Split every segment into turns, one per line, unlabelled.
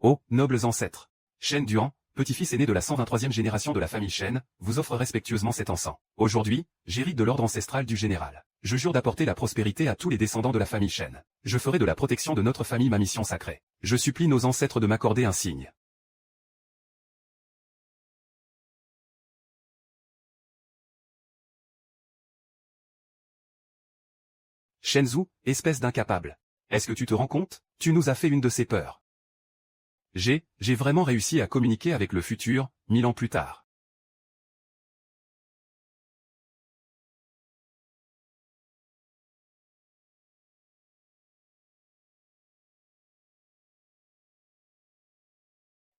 Ô, nobles ancêtres! Shen Duan, petit-fils aîné de la 123e génération de la famille Shen, vous offre respectueusement cet encens. Aujourd'hui, j'hérite de l'ordre ancestral du général. Je jure d'apporter la prospérité à tous les descendants de la famille Shen. Je ferai de la protection de notre famille ma mission sacrée. Je supplie nos ancêtres de m'accorder un signe. Shenzhou, espèce d'incapable. Est-ce que tu te rends compte? Tu nous as fait une de ces peurs. J'ai vraiment réussi à communiquer avec le futur, 1000 ans plus tard.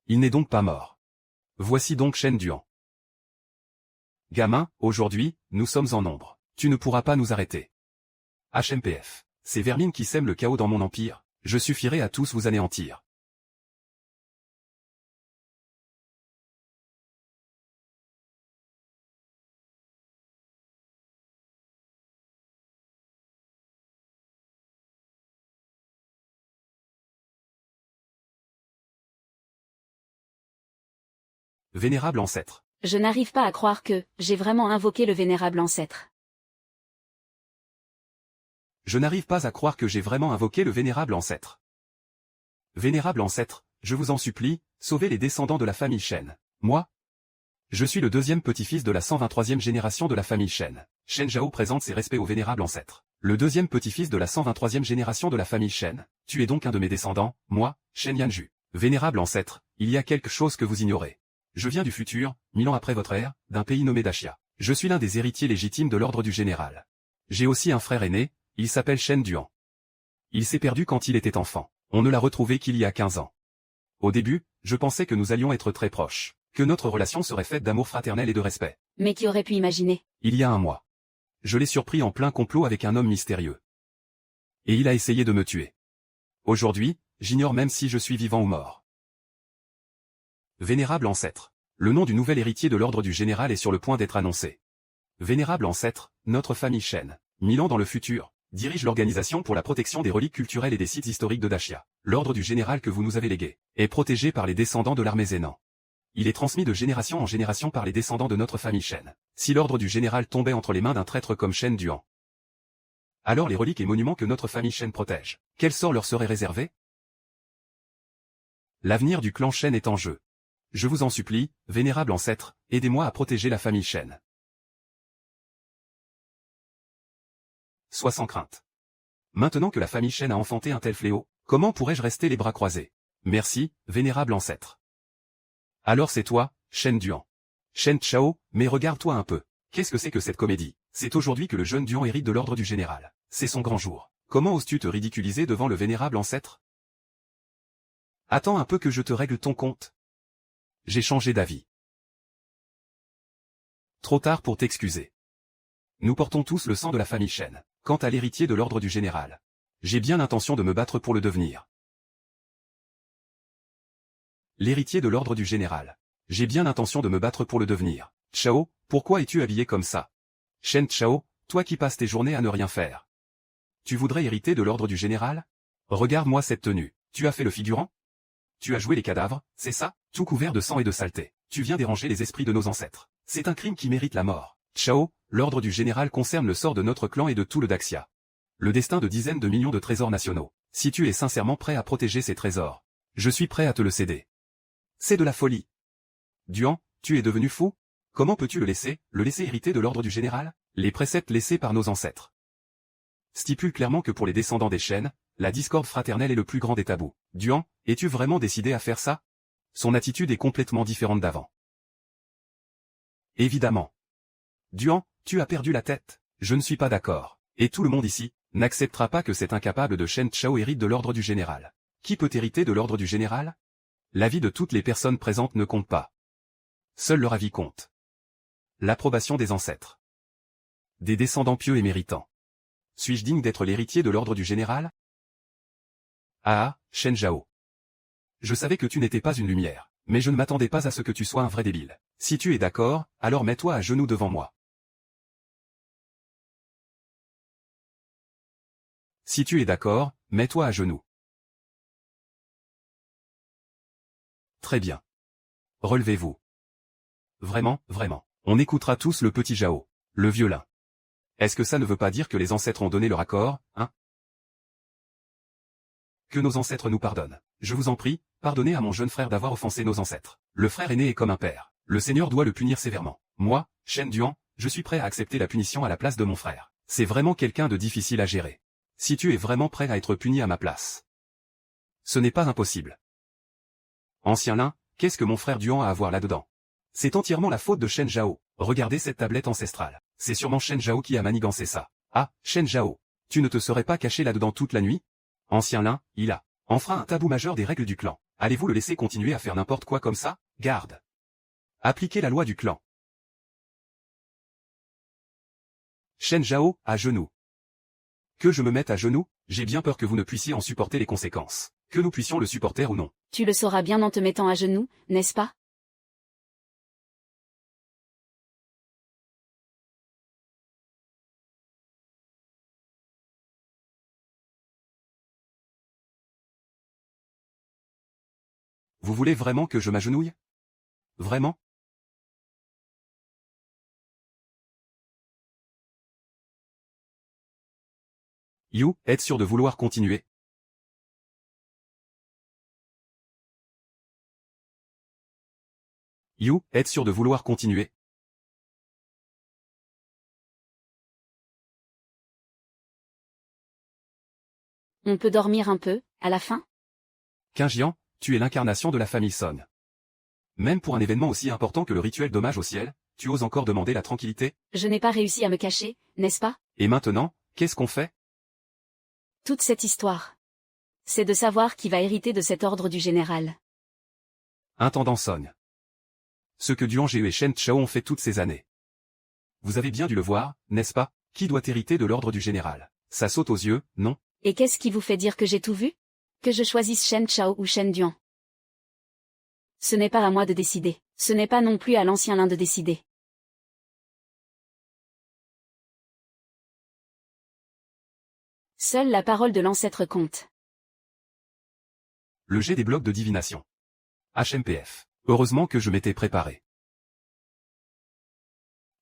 Il n'est donc pas mort. Voici donc Shen Duan. Gamin, aujourd'hui, nous sommes en nombre. Tu ne pourras pas nous arrêter. HMPF. Ces vermines qui sèment le chaos dans mon empire, je suffirai à tous vous anéantir. Vénérable ancêtre.
Je n'arrive pas à croire que j'ai vraiment invoqué le vénérable ancêtre.
Je n'arrive pas à croire que j'ai vraiment invoqué le vénérable ancêtre. Vénérable ancêtre, je vous en supplie, sauvez les descendants de la famille Shen. Moi? Je suis le deuxième petit-fils de la 123e génération de la famille Shen. Shen Zhao présente ses respects au vénérable ancêtre. Le deuxième petit-fils de la 123e génération de la famille Shen. Tu es donc un de mes descendants, moi, Shen Yanju. Vénérable ancêtre, il y a quelque chose que vous ignorez. Je viens du futur, 1000 ans après votre ère, d'un pays nommé Dashia. Je suis l'un des héritiers légitimes de l'ordre du général. J'ai aussi un frère aîné, il s'appelle Shen Duan. Il s'est perdu quand il était enfant. On ne l'a retrouvé qu'il y a 15 ans. Au début, je pensais que nous allions être très proches, que notre relation serait faite d'amour fraternel et de respect.
Mais qui aurait pu imaginer?
Il y a un mois. Je l'ai surpris en plein complot avec un homme mystérieux. Et il a essayé de me tuer. Aujourd'hui, j'ignore même si je suis vivant ou mort. Vénérable ancêtre. Le nom du nouvel héritier de l'ordre du général est sur le point d'être annoncé. Vénérable ancêtre, notre famille Shen, 1000 ans dans le futur, dirige l'organisation pour la protection des reliques culturelles et des sites historiques de Dashia. L'ordre du général que vous nous avez légué est protégé par les descendants de l'armée Zénan. Il est transmis de génération en génération par les descendants de notre famille Shen. Si l'ordre du général tombait entre les mains d'un traître comme Shen Duan, alors les reliques et monuments que notre famille Shen protège, quel sort leur serait réservé? L'avenir du clan Shen est en jeu. Je vous en supplie, vénérable ancêtre, aidez-moi à protéger la famille Shen. Sois sans crainte. Maintenant que la famille Shen a enfanté un tel fléau, comment pourrais-je rester les bras croisés? Merci, vénérable ancêtre. Alors c'est toi, Shen Duan. Shen Chao, mais regarde-toi un peu. Qu'est-ce que c'est que cette comédie? C'est aujourd'hui que le jeune Duan hérite de l'ordre du général. C'est son grand jour. Comment oses-tu te ridiculiser devant le vénérable ancêtre? Attends un peu que je te règle ton compte. J'ai changé d'avis. Trop tard pour t'excuser. Nous portons tous le sang de la famille Shen. Quant à l'héritier de l'ordre du général, j'ai bien l'intention de me battre pour le devenir. L'héritier de l'ordre du général. J'ai bien l'intention de me battre pour le devenir. Chao, pourquoi es-tu habillé comme ça? Shen Chao, toi qui passes tes journées à ne rien faire. Tu voudrais hériter de l'ordre du général? Regarde-moi cette tenue. Tu as fait le figurant? Tu as joué les cadavres, c'est ça? Tout couvert de sang et de saleté. Tu viens déranger les esprits de nos ancêtres. C'est un crime qui mérite la mort. Chao, l'ordre du général concerne le sort de notre clan et de tout le Daxia. Le destin de dizaines de millions de trésors nationaux. Si tu es sincèrement prêt à protéger ces trésors, je suis prêt à te le céder. C'est de la folie. Duan, tu es devenu fou? Comment peux-tu le laisser hériter de l'ordre du général? Les préceptes laissés par nos ancêtres stipulent clairement que pour les descendants des Shen, la discorde fraternelle est le plus grand des tabous. Duan, es-tu vraiment décidé à faire ça? Son attitude est complètement différente d'avant. Évidemment. Duan, tu as perdu la tête. Je ne suis pas d'accord. Et tout le monde ici n'acceptera pas que cet incapable de Shen Chao hérite de l'ordre du général. Qui peut hériter de l'ordre du général? L'avis de toutes les personnes présentes ne compte pas. Seul leur avis compte. L'approbation des ancêtres. Des descendants pieux et méritants. Suis-je digne d'être l'héritier de l'ordre du général? Ah, Shen Zhao. Je savais que tu n'étais pas une lumière, mais je ne m'attendais pas à ce que tu sois un vrai débile. Si tu es d'accord, alors mets-toi à genoux devant moi. Si tu es d'accord, mets-toi à genoux. Très bien. Relevez-vous. Vraiment, vraiment. On écoutera tous le petit Zhao, le violin. Est-ce que ça ne veut pas dire que les ancêtres ont donné leur accord, hein? Que nos ancêtres nous pardonnent. Je vous en prie, pardonnez à mon jeune frère d'avoir offensé nos ancêtres. Le frère aîné est comme un père. Le Seigneur doit le punir sévèrement. Moi, Shen Duan, je suis prêt à accepter la punition à la place de mon frère. C'est vraiment quelqu'un de difficile à gérer. Si tu es vraiment prêt à être puni à ma place. Ce n'est pas impossible. Ancien lin, qu'est-ce que mon frère Duan a à voir là-dedans? C'est entièrement la faute de Shen Zhao. Regardez cette tablette ancestrale. C'est sûrement Shen Zhao qui a manigancé ça. Ah, Shen Zhao. Tu ne te serais pas caché là-dedans toute la nuit? Ancien lin, il a enfreint un tabou majeur des règles du clan. Allez-vous le laisser continuer à faire n'importe quoi comme ça? Garde. Appliquez la loi du clan. Shen Zhao, à genoux. Que je me mette à genoux? J'ai bien peur que vous ne puissiez en supporter les conséquences. Que nous puissions le supporter ou non.
Tu le sauras bien en te mettant à genoux, n'est-ce pas?
Vous voulez vraiment que je m'agenouille? Vraiment? You, êtes sûr de vouloir continuer? You, êtes sûr de vouloir continuer?
On peut dormir un peu, à la fin?
Qingjian, tu es l'incarnation de la famille Song. Même pour un événement aussi important que le rituel d'hommage au ciel, tu oses encore demander la tranquillité?
Je n'ai pas réussi à me cacher, n'est-ce pas?
Et maintenant, qu'est-ce qu'on fait?
Toute cette histoire. C'est de savoir qui va hériter de cet ordre du général.
Intendant Song. Ce que Duan Jie et Shen Chao ont fait toutes ces années. Vous avez bien dû le voir, n'est-ce pas? Qui doit hériter de l'ordre du général? Ça saute aux yeux, non?
Et qu'est-ce qui vous fait dire que j'ai tout vu? Que je choisisse Shen Chao ou Shen Duan? Ce n'est pas à moi de décider. Ce n'est pas non plus à l'ancien lin de décider. Seule la parole de l'ancêtre compte.
Le jet des blocs de divination. HMPF. Heureusement que je m'étais préparé.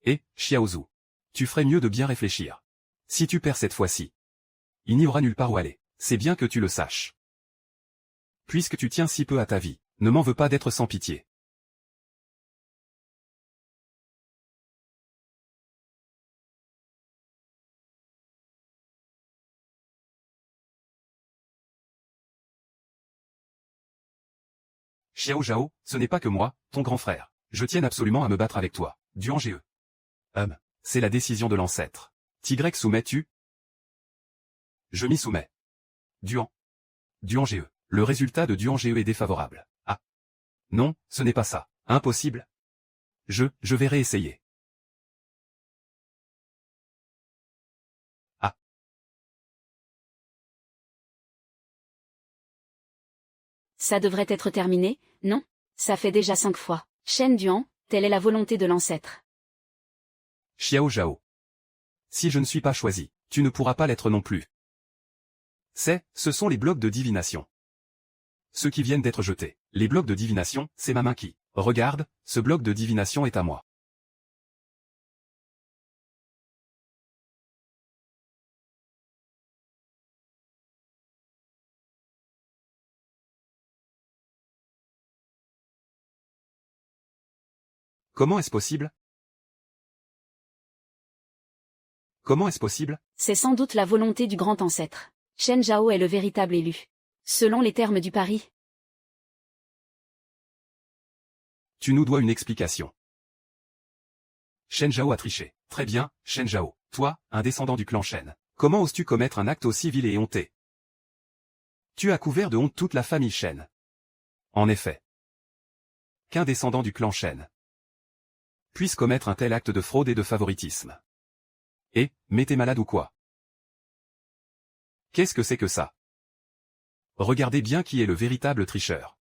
Et, Xiaozu. Tu ferais mieux de bien réfléchir. Si tu perds cette fois-ci, il n'y aura nulle part où aller. C'est bien que tu le saches. Puisque tu tiens si peu à ta vie, ne m'en veux pas d'être sans pitié. Xiao Zhao, ce n'est pas que moi, ton grand frère. Je tiens absolument à me battre avec toi. Duan Jie. C'est la décision de l'ancêtre. Tigrek soumets-tu? Je m'y soumets. Duan. Duan Jie. Le résultat de Duan Jie est défavorable. Ah. Non, ce n'est pas ça. Impossible. Je vais réessayer. Ah.
Ça devrait être terminé, non? Ça fait déjà 5 fois. Shen Duan, telle est la volonté de l'ancêtre.
Xiao Zhao. Si je ne suis pas choisi, tu ne pourras pas l'être non plus. Ce sont les blocs de divination. Ceux qui viennent d'être jetés. Les blocs de divination, c'est ma main qui. Regarde, ce bloc de divination est à moi. Comment est-ce possible? Comment est-ce possible?
C'est sans doute la volonté du grand ancêtre. Shen Zhao est le véritable élu. Selon les termes du pari.
Tu nous dois une explication. Shen Zhao a triché. Très bien, Shen Zhao. Toi, un descendant du clan Shen. Comment oses-tu commettre un acte aussi vil et honté? Tu as couvert de honte toute la famille Shen. En effet. Qu'un descendant du clan Shen puisse commettre un tel acte de fraude et de favoritisme. Mais t'es malade ou quoi? Qu'est-ce que c'est que ça? Regardez bien qui est le véritable tricheur.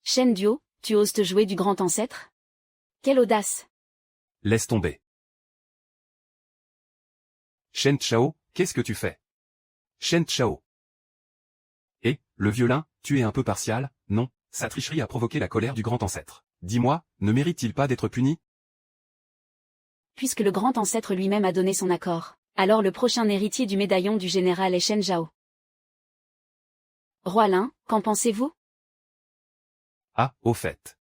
Shen Duo, tu oses te jouer du grand ancêtre? Quelle audace!
Laisse tomber. Shen Chao, qu'est-ce que tu fais? Shen Chao. Le violin, tu es un peu partial, non? Sa tricherie a provoqué la colère du grand ancêtre. Dis-moi, ne mérite-t-il pas d'être puni?
Puisque le grand ancêtre lui-même a donné son accord, alors le prochain héritier du médaillon du général est Shen Zhao. Roi Lin, qu'en pensez-vous?
Ah, au fait.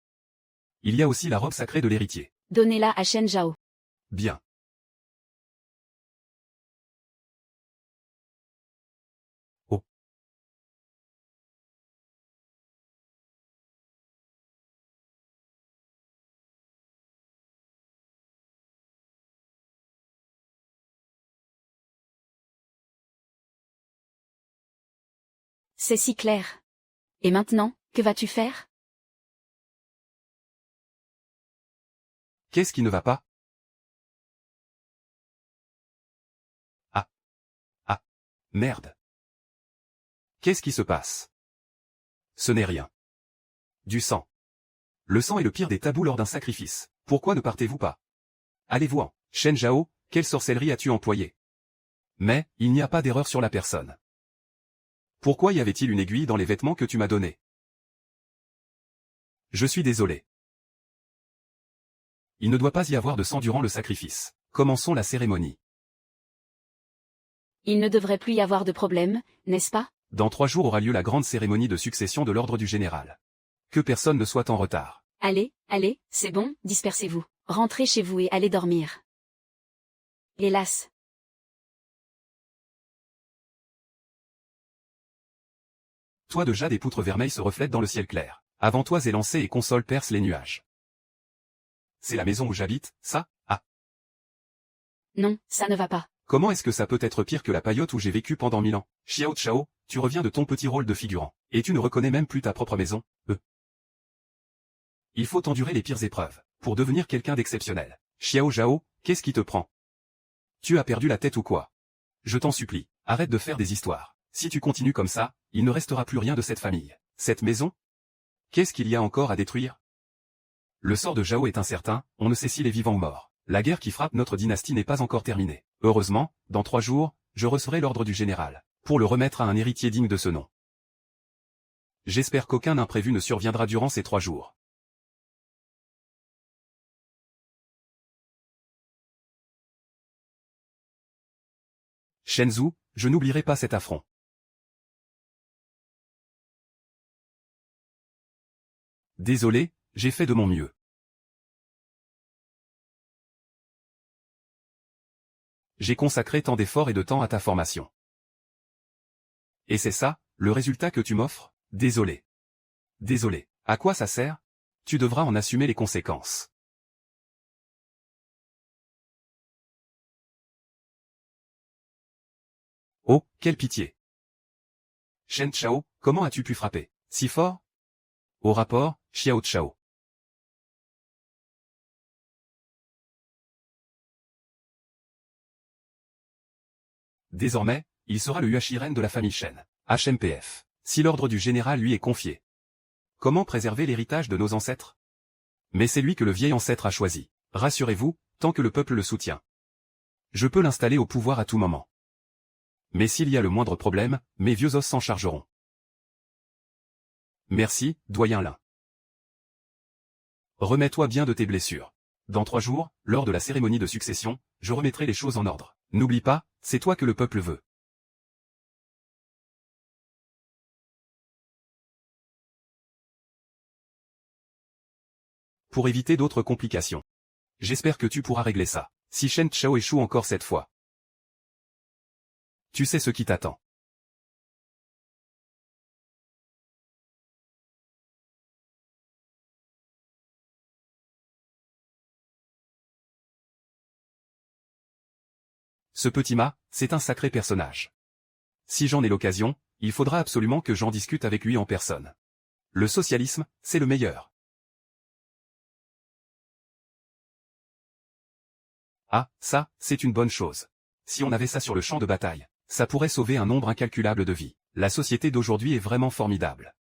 Il y a aussi la robe sacrée de l'héritier.
Donnez-la à Shen Zhao.
Bien. Oh.
C'est si clair. Et maintenant, que vas-tu faire?
Qu'est-ce qui ne va pas? Ah. Ah. Merde. Qu'est-ce qui se passe? Ce n'est rien. Du sang. Le sang est le pire des tabous lors d'un sacrifice. Pourquoi ne partez-vous pas? Allez-vous-en. Shen Zhao, quelle sorcellerie as-tu employée? Mais, il n'y a pas d'erreur sur la personne. Pourquoi y avait-il une aiguille dans les vêtements que tu m'as donnés? Je suis désolé. Il ne doit pas y avoir de sang durant le sacrifice. Commençons la cérémonie.
Il ne devrait plus y avoir de problème, n'est-ce pas?
Dans 3 jours aura lieu la grande cérémonie de succession de l'ordre du général. Que personne ne soit en retard.
Allez, allez, c'est bon, dispersez-vous. Rentrez chez vous et allez dormir. Hélas.
Toit de jade et poutres vermeilles se reflètent dans le ciel clair. Avant toi élancés et consoles percent les nuages. C'est la maison où j'habite, ça? Ah.
Non, ça ne va pas.
Comment est-ce que ça peut être pire que la paillote où j'ai vécu pendant 1000 ans? Xiao Chao, tu reviens de ton petit rôle de figurant. Et tu ne reconnais même plus ta propre maison, Il faut endurer les pires épreuves, pour devenir quelqu'un d'exceptionnel. Xiao Zhao, qu'est-ce qui te prend? Tu as perdu la tête ou quoi? Je t'en supplie, arrête de faire des histoires. Si tu continues comme ça, il ne restera plus rien de cette famille. Cette maison? Qu'est-ce qu'il y a encore à détruire? Le sort de Zhao est incertain, on ne sait s'il est vivant ou mort. La guerre qui frappe notre dynastie n'est pas encore terminée. Heureusement, dans 3 jours, je recevrai l'ordre du général, pour le remettre à un héritier digne de ce nom. J'espère qu'aucun imprévu ne surviendra durant ces 3 jours. Shenzhou, je n'oublierai pas cet affront. Désolé, j'ai fait de mon mieux. J'ai consacré tant d'efforts et de temps à ta formation. Et c'est ça, le résultat que tu m'offres? Désolé. Désolé. À quoi ça sert? Tu devras en assumer les conséquences. Oh, quelle pitié. Shen Chao, comment as-tu pu frapper si fort? Au rapport, Xiao Chao. Désormais, il sera le Yuachiren de la famille Shen. HMPF. Si l'ordre du général lui est confié. Comment préserver l'héritage de nos ancêtres? Mais c'est lui que le vieil ancêtre a choisi. Rassurez-vous, tant que le peuple le soutient. Je peux l'installer au pouvoir à tout moment. Mais s'il y a le moindre problème, mes vieux os s'en chargeront. Merci, doyen Lin. Remets-toi bien de tes blessures. Dans 3 jours, lors de la cérémonie de succession, je remettrai les choses en ordre. N'oublie pas, c'est toi que le peuple veut. Pour éviter d'autres complications. J'espère que tu pourras régler ça. Si Shen Chao échoue encore cette fois. Tu sais ce qui t'attend. Ce petit Ma, c'est un sacré personnage. Si j'en ai l'occasion, il faudra absolument que j'en discute avec lui en personne. Le socialisme, c'est le meilleur. Ah, ça, c'est une bonne chose. Si on avait ça sur le champ de bataille, ça pourrait sauver un nombre incalculable de vies. La société d'aujourd'hui est vraiment formidable.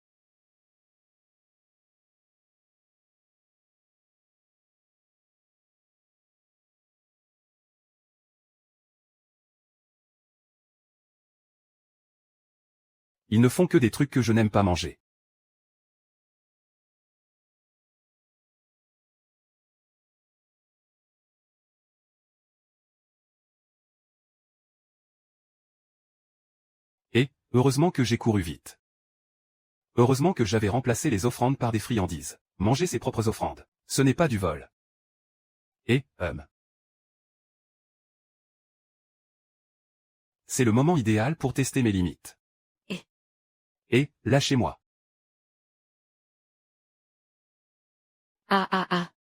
Ils ne font que des trucs que je n'aime pas manger. Heureusement que j'ai couru vite. Heureusement que j'avais remplacé les offrandes par des friandises. Manger ses propres offrandes. Ce n'est pas du vol. Et, c'est le moment idéal pour tester mes limites. Et, lâchez-moi.
Ah ah ah.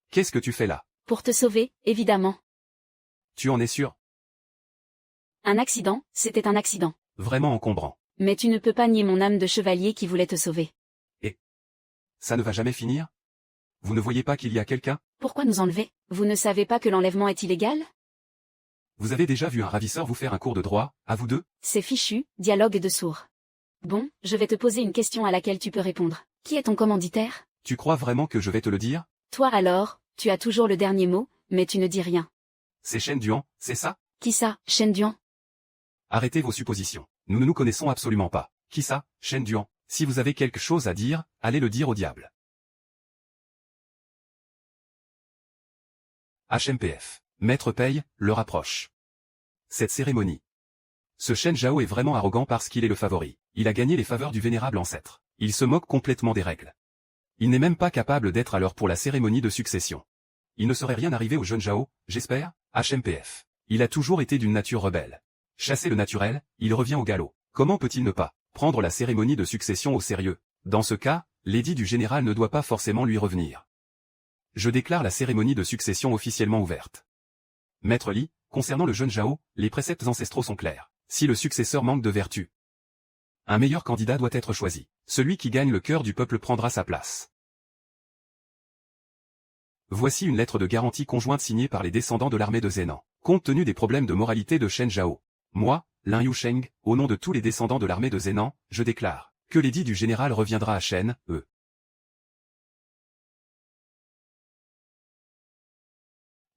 Qu'est-ce que tu fais là?
Pour te sauver, évidemment.
Tu en es sûr?
Un accident, c'était un accident.
Vraiment encombrant.
Mais tu ne peux pas nier mon âme de chevalier qui voulait te sauver.
Ça ne va jamais finir? Vous ne voyez pas qu'il y a quelqu'un?
Pourquoi nous enlever? Vous ne savez pas que l'enlèvement est illégal?
Vous avez déjà vu un ravisseur vous faire un cours de droit, à vous deux?
C'est fichu, dialogue de sourds. Bon, je vais te poser une question à laquelle tu peux répondre. Qui est ton commanditaire?
Tu crois vraiment que je vais te le dire?
Toi alors, tu as toujours le dernier mot, mais tu ne dis rien.
C'est Shen Duan, c'est ça?
Qui ça, Shen Duan?
Arrêtez vos suppositions. Nous ne nous connaissons absolument pas. Qui ça, Shen Duan? Si vous avez quelque chose à dire, allez le dire au diable. HMPF. Maître Paye, le rapproche. Cette cérémonie. Ce Shen Zhao est vraiment arrogant parce qu'il est le favori. Il a gagné les faveurs du vénérable ancêtre. Il se moque complètement des règles. Il n'est même pas capable d'être à l'heure pour la cérémonie de succession. Il ne serait rien arrivé au jeune Zhao, j'espère, HMPF. Il a toujours été d'une nature rebelle. Chasser le naturel, il revient au galop. Comment peut-il ne pas prendre la cérémonie de succession au sérieux? Dans ce cas, l'édit du général ne doit pas forcément lui revenir. Je déclare la cérémonie de succession officiellement ouverte. Maître Li, concernant le jeune Zhao, les préceptes ancestraux sont clairs. Si le successeur manque de vertu, un meilleur candidat doit être choisi. Celui qui gagne le cœur du peuple prendra sa place. Voici une lettre de garantie conjointe signée par les descendants de l'armée de Zhenan. Compte tenu des problèmes de moralité de Shen Zhao, moi, Lin Yusheng, au nom de tous les descendants de l'armée de Zhenan, je déclare que l'édit du général reviendra à Shen,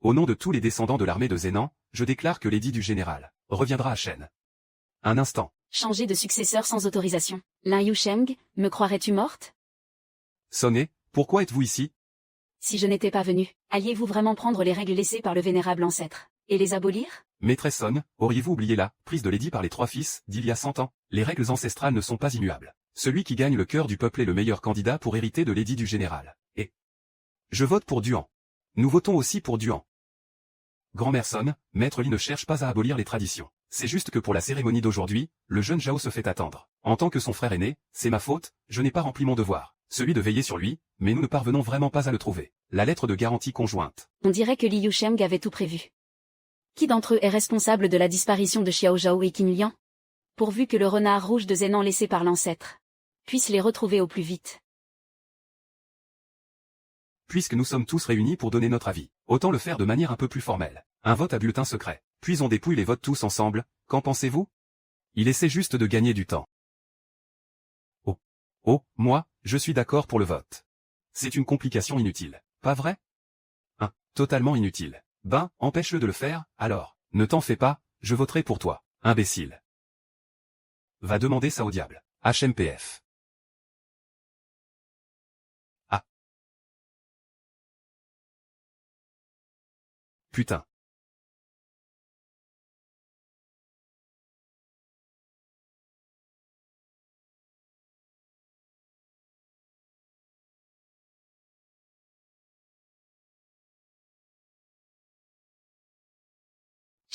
Au nom de tous les descendants de l'armée de Zhenan, je déclare que l'édit du général reviendra à Shen. Un instant.
Changer de successeur sans autorisation. Lin Yusheng, me croirais-tu morte?
Sonnez, pourquoi êtes-vous ici?
Si je n'étais pas venu, alliez-vous vraiment prendre les règles laissées par le vénérable ancêtre, et les abolir?
Maîtresse Son, auriez-vous oublié la prise de l'édit par les trois fils, d'il y a 100 ans? Les règles ancestrales ne sont pas immuables. Celui qui gagne le cœur du peuple est le meilleur candidat pour hériter de l'édit du général. Et je vote pour Duan. Nous votons aussi pour Duan. Grand-mère Son, Maître Li ne cherche pas à abolir les traditions. C'est juste que pour la cérémonie d'aujourd'hui, le jeune Zhao se fait attendre. En tant que son frère aîné, c'est ma faute, je n'ai pas rempli mon devoir. Celui de veiller sur lui, mais nous ne parvenons vraiment pas à le trouver. La lettre de garantie conjointe.
On dirait que Li Yusheng avait tout prévu. Qui d'entre eux est responsable de la disparition de Xiao Zhao et Qin Liang? Pourvu que le renard rouge de Zhenan laissé par l'ancêtre puisse les retrouver au plus vite.
Puisque nous sommes tous réunis pour donner notre avis, autant le faire de manière un peu plus formelle. Un vote à bulletin secret. Puis on dépouille les votes tous ensemble, qu'en pensez-vous? Il essaie juste de gagner du temps. Moi, je suis d'accord pour le vote. C'est une complication inutile, pas vrai? Totalement inutile. Ben, empêche-le de le faire, alors. Ne t'en fais pas, je voterai pour toi, imbécile. Va demander ça au diable. HMPF. Ah. Putain.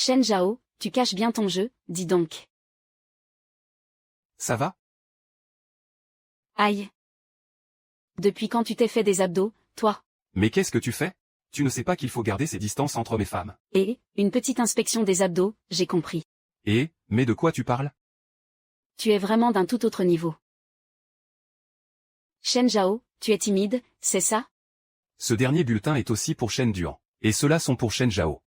Shen Zhao, tu caches bien ton jeu, dis donc.
Ça va?
Aïe. Depuis quand tu t'es fait des abdos, toi?
Mais qu'est-ce que tu fais? Tu ne sais pas qu'il faut garder ses distances entre hommes et femmes.
Et, une petite inspection des abdos, j'ai compris.
Mais de quoi tu parles?
Tu es vraiment d'un tout autre niveau. Shen Zhao, tu es timide, c'est ça?
Ce dernier bulletin est aussi pour Shen Duan. Et ceux-là sont pour Shen Zhao.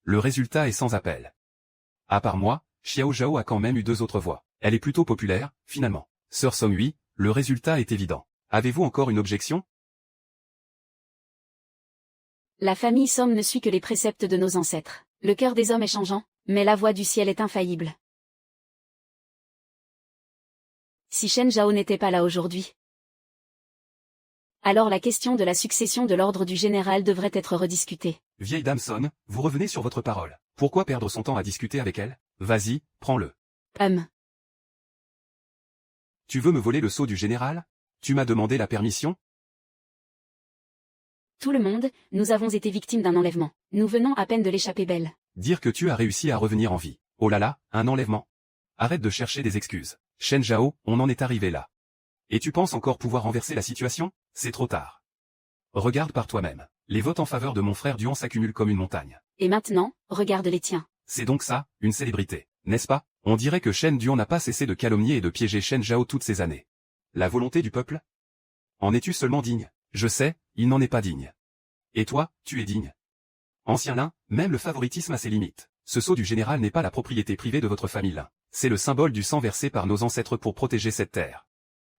Le résultat est sans appel. À part moi, Xiao Zhao a quand même eu 2 autres voix. Elle est plutôt populaire, finalement. Sœur Song Hui, le résultat est évident. Avez-vous encore une objection?
La famille Somme ne suit que les préceptes de nos ancêtres. Le cœur des hommes est changeant, mais la voix du ciel est infaillible. Si Shen Zhao n'était pas là aujourd'hui, Alors la question de la succession de l'ordre du général devrait être rediscutée.
Vieille dame Son, vous revenez sur votre parole. Pourquoi perdre son temps à discuter avec elle? Vas-y, prends-le. Tu veux me voler le sceau du général? Tu m'as demandé la permission?
Tout le monde, nous avons été victimes d'un enlèvement. Nous venons à peine de l'échapper belle.
Dire que tu as réussi à revenir en vie. Oh là là, un enlèvement. Arrête de chercher des excuses. Shen Zhao, on en est arrivé là. Et tu penses encore pouvoir renverser la situation? C'est trop tard. Regarde par toi-même. Les votes en faveur de mon frère Duan s'accumulent comme une montagne.
Et maintenant, regarde les tiens.
C'est donc ça, une célébrité, n'est-ce pas? On dirait que Shen Duan n'a pas cessé de calomnier et de piéger Shen Zhao toutes ces années. La volonté du peuple? En es-tu seulement digne? Je sais, il n'en est pas digne. Et toi, tu es digne. Ancien lin, même le favoritisme a ses limites. Ce sceau du général n'est pas la propriété privée de votre famille lin. C'est le symbole du sang versé par nos ancêtres pour protéger cette terre.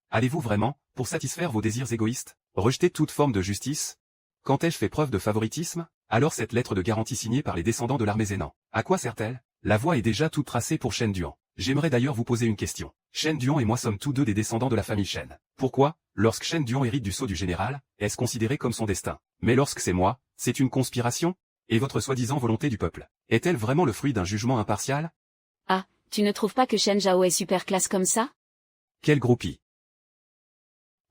Allez-vous vraiment, pour satisfaire vos désirs égoïstes, rejeter toute forme de justice? Quand ai-je fait preuve de favoritisme? Alors cette lettre de garantie signée par les descendants de l'armée Zénan, à quoi sert-elle? La voie est déjà toute tracée pour Shen Duan. J'aimerais d'ailleurs vous poser une question. Shen Duan et moi sommes tous deux des descendants de la famille Shen. Pourquoi, lorsque Shen Duan hérite du sceau du général, est-ce considéré comme son destin? Mais lorsque c'est moi, c'est une conspiration? Et votre soi-disant volonté du peuple, est-elle vraiment le fruit d'un jugement impartial?
Ah, tu ne trouves pas que Shen Zhao est super classe comme ça?
Quel groupie!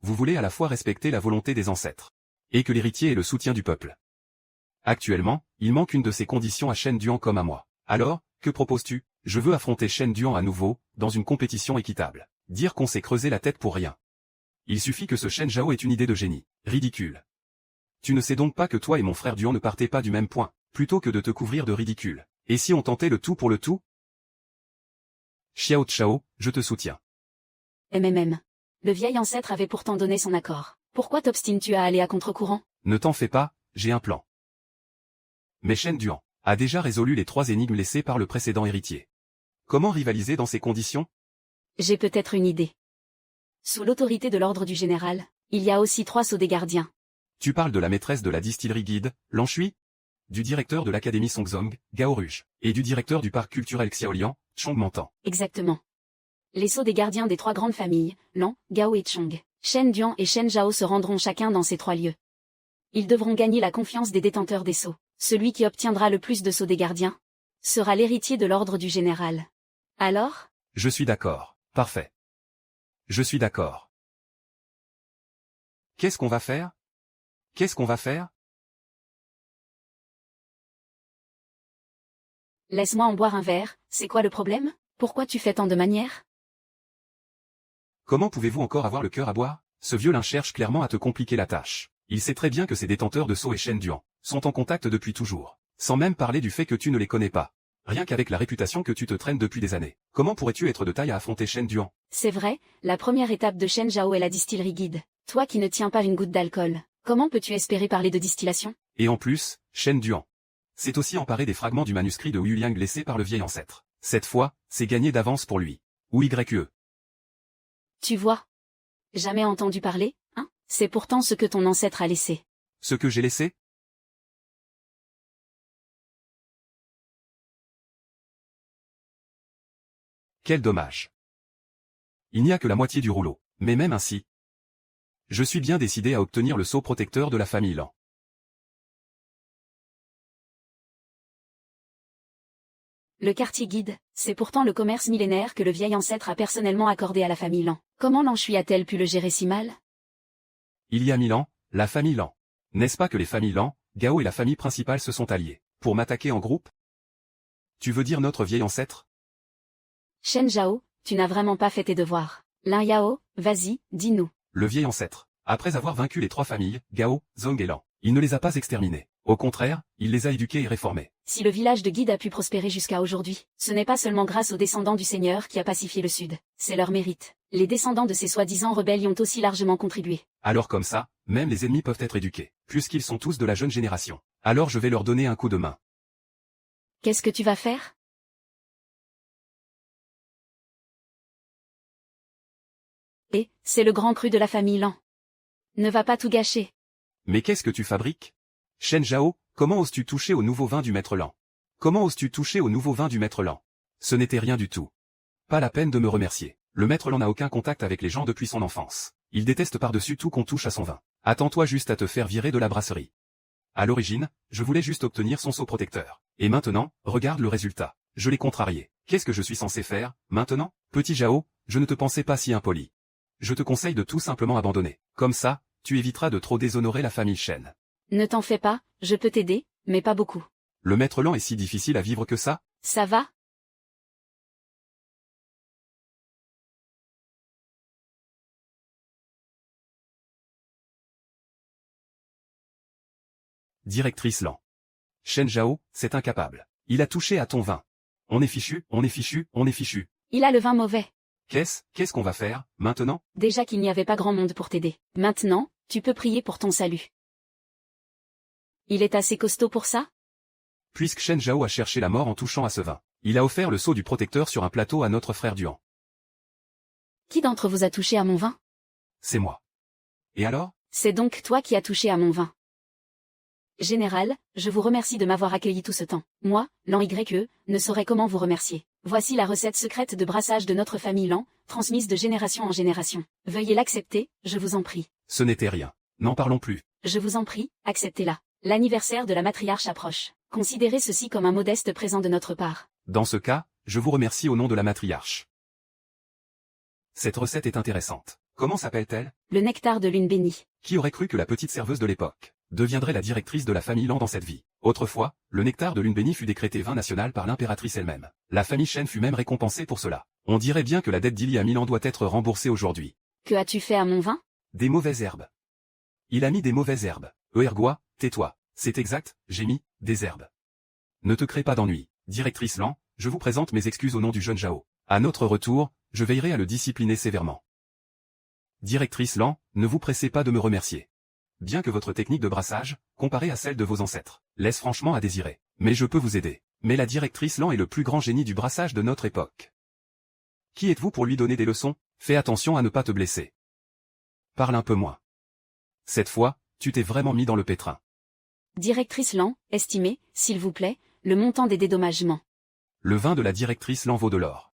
Vous voulez à la fois respecter la volonté des ancêtres, et que l'héritier ait le soutien du peuple. Actuellement, il manque une de ces conditions à Shen Duan comme à moi. Alors, que proposes-tu? Je veux affronter Shen Duan à nouveau, dans une compétition équitable. Dire qu'on s'est creusé la tête pour rien. Il suffit que ce Shen Zhao ait une idée de génie. Ridicule. Tu ne sais donc pas que toi et mon frère Duan ne partaient pas du même point, plutôt que de te couvrir de ridicule. Et si on tentait le tout pour le tout? Xiao Chao, je te soutiens.
Le vieil ancêtre avait pourtant donné son accord. Pourquoi t'obstines-tu à aller à contre-courant?
Ne t'en fais pas, j'ai un plan. Mais Shen Duan a déjà résolu les 3 énigmes laissées par le précédent héritier. Comment rivaliser dans ces conditions?
J'ai peut-être une idée. Sous l'autorité de l'ordre du général, il y a aussi 3 sceaux des gardiens.
Tu parles de la maîtresse de la distillerie guide, Lan Shui, du directeur de l'académie Songzong, Gao Ruge, et du directeur du parc culturel Xiaoliang, Chong Mantan.
Exactement. Les sceaux des gardiens des 3 grandes familles, Lan, Gao et Chong, Shen Duan et Shen Zhao se rendront chacun dans ces 3 lieux. Ils devront gagner la confiance des détenteurs des sceaux. Celui qui obtiendra le plus de sceaux des gardiens sera l'héritier de l'ordre du général. Alors?
Je suis d'accord. Parfait. Je suis d'accord. Qu'est-ce qu'on va faire? Qu'est-ce qu'on va faire?
Laisse-moi en boire un verre, c'est quoi le problème? Pourquoi tu fais tant de manières?
Comment pouvez-vous encore avoir le cœur à boire? Ce vieux lin cherche clairement à te compliquer la tâche. Il sait très bien que ces détenteurs de sceaux et Shen Duan sont en contact depuis toujours. Sans même parler du fait que tu ne les connais pas. Rien qu'avec la réputation que tu te traînes depuis des années. Comment pourrais-tu être de taille à affronter Shen Duan?
C'est vrai, la première étape de Shen Zhao est la distillerie guide. Toi qui ne tiens pas une goutte d'alcool, comment peux-tu espérer parler de distillation?
Et en plus, Shen Duan s'est aussi emparé des fragments du manuscrit de Wu Liang laissé par le vieil ancêtre. Cette fois, c'est gagné d'avance pour lui. Ou YE.
Tu vois? Jamais entendu parler, hein? C'est pourtant ce que ton ancêtre a laissé.
Ce que j'ai laissé? Quel dommage. Il n'y a que la moitié du rouleau, mais même ainsi. Je suis bien décidé à obtenir le sceau protecteur de la famille Lan.
Le quartier guide, c'est pourtant le commerce millénaire que le vieil ancêtre a personnellement accordé à la famille Lan. Comment Lan Shui a-t-elle pu le gérer si mal?
Il y a 1000 ans, la famille Lan. N'est-ce pas que les familles Lan, Gao et la famille principale se sont alliées pour m'attaquer en groupe? Tu veux dire notre vieil ancêtre?
Shen Zhao, tu n'as vraiment pas fait tes devoirs. Lin Yao, vas-y, dis-nous.
Le vieil ancêtre, après avoir vaincu les 3 familles, Gao, Zong et Lan, il ne les a pas exterminés. Au contraire, il les a éduqués et réformés.
Si le village de Guide a pu prospérer jusqu'à aujourd'hui, ce n'est pas seulement grâce aux descendants du Seigneur qui a pacifié le Sud. C'est leur mérite. Les descendants de ces soi-disant rebelles y ont aussi largement contribué.
Alors comme ça, même les ennemis peuvent être éduqués, puisqu'ils sont tous de la jeune génération. Alors je vais leur donner un coup de main.
Qu'est-ce que tu vas faire? Et, c'est le grand cru de la famille Lan. Ne va pas tout gâcher.
Mais qu'est-ce que tu fabriques? Shen Zhao, comment oses-tu toucher au nouveau vin du maître Lan? Comment oses-tu toucher au nouveau vin du maître Lan? Ce n'était rien du tout. Pas la peine de me remercier. Le maître Lan n'a aucun contact avec les gens depuis son enfance. Il déteste par-dessus tout qu'on touche à son vin. Attends-toi juste à te faire virer de la brasserie. À l'origine, je voulais juste obtenir son sceau protecteur. Et maintenant, regarde le résultat. Je l'ai contrarié. Qu'est-ce que je suis censé faire, maintenant? Petit Zhao, je ne te pensais pas si impoli. Je te conseille de tout simplement abandonner. Comme ça, tu éviteras de trop déshonorer la famille Shen.
Ne t'en fais pas, je peux t'aider, mais pas beaucoup.
Le maître lent est si difficile à vivre que ça?
Ça va?
Directrice lent. Shen Zhao, c'est incapable. Il a touché à ton vin. On est fichu, on est fichu, on est fichu.
Il a le vin mauvais.
Qu'est-ce qu'on va faire, maintenant?
Déjà qu'il n'y avait pas grand monde pour t'aider. Maintenant, tu peux prier pour ton salut. Il est assez costaud pour ça?
Puisque Shen Zhao a cherché la mort en touchant à ce vin, il a offert le sceau du protecteur sur un plateau à notre frère Duan.
Qui d'entre vous a touché à mon vin?
C'est moi. Et alors?
C'est donc toi qui as touché à mon vin. Général, je vous remercie de m'avoir accueilli tout ce temps. Moi, Lan YE, ne saurais comment vous remercier. Voici la recette secrète de brassage de notre famille Lan, transmise de génération en génération. Veuillez l'accepter, je vous en prie.
Ce n'était rien. N'en parlons plus.
Je vous en prie, acceptez-la. L'anniversaire de la matriarche approche. Considérez ceci comme un modeste présent de notre part.
Dans ce cas, je vous remercie au nom de la matriarche. Cette recette est intéressante. Comment s'appelle-t-elle?
Le nectar de lune bénie.
Qui aurait cru que la petite serveuse de l'époque deviendrait la directrice de la famille Lan dans cette vie? Autrefois, le nectar de lune bénie fut décrété vin national par l'impératrice elle-même. La famille Shen fut même récompensée pour cela. On dirait bien que la dette d'il y a 1000 ans doit être remboursée aujourd'hui.
Que as-tu fait à mon vin?
Des mauvaises herbes. Il a mis des mauvaises herbes. Ergois, tais-toi. C'est exact, j'ai mis des herbes. Ne te crée pas d'ennui. Directrice Lan, je vous présente mes excuses au nom du jeune Zhao. À notre retour, je veillerai à le discipliner sévèrement. Directrice Lan, ne vous pressez pas de me remercier. Bien que votre technique de brassage, comparée à celle de vos ancêtres, laisse franchement à désirer. Mais je peux vous aider. Mais la directrice Lan est le plus grand génie du brassage de notre époque. Qui êtes-vous pour lui donner des leçons? Fais attention à ne pas te blesser. Parle un peu moins. Cette fois, tu t'es vraiment mis dans le pétrin.
Directrice Lan, estimez, s'il vous plaît, le montant des dédommagements.
Le vin de la directrice Lan vaut de l'or.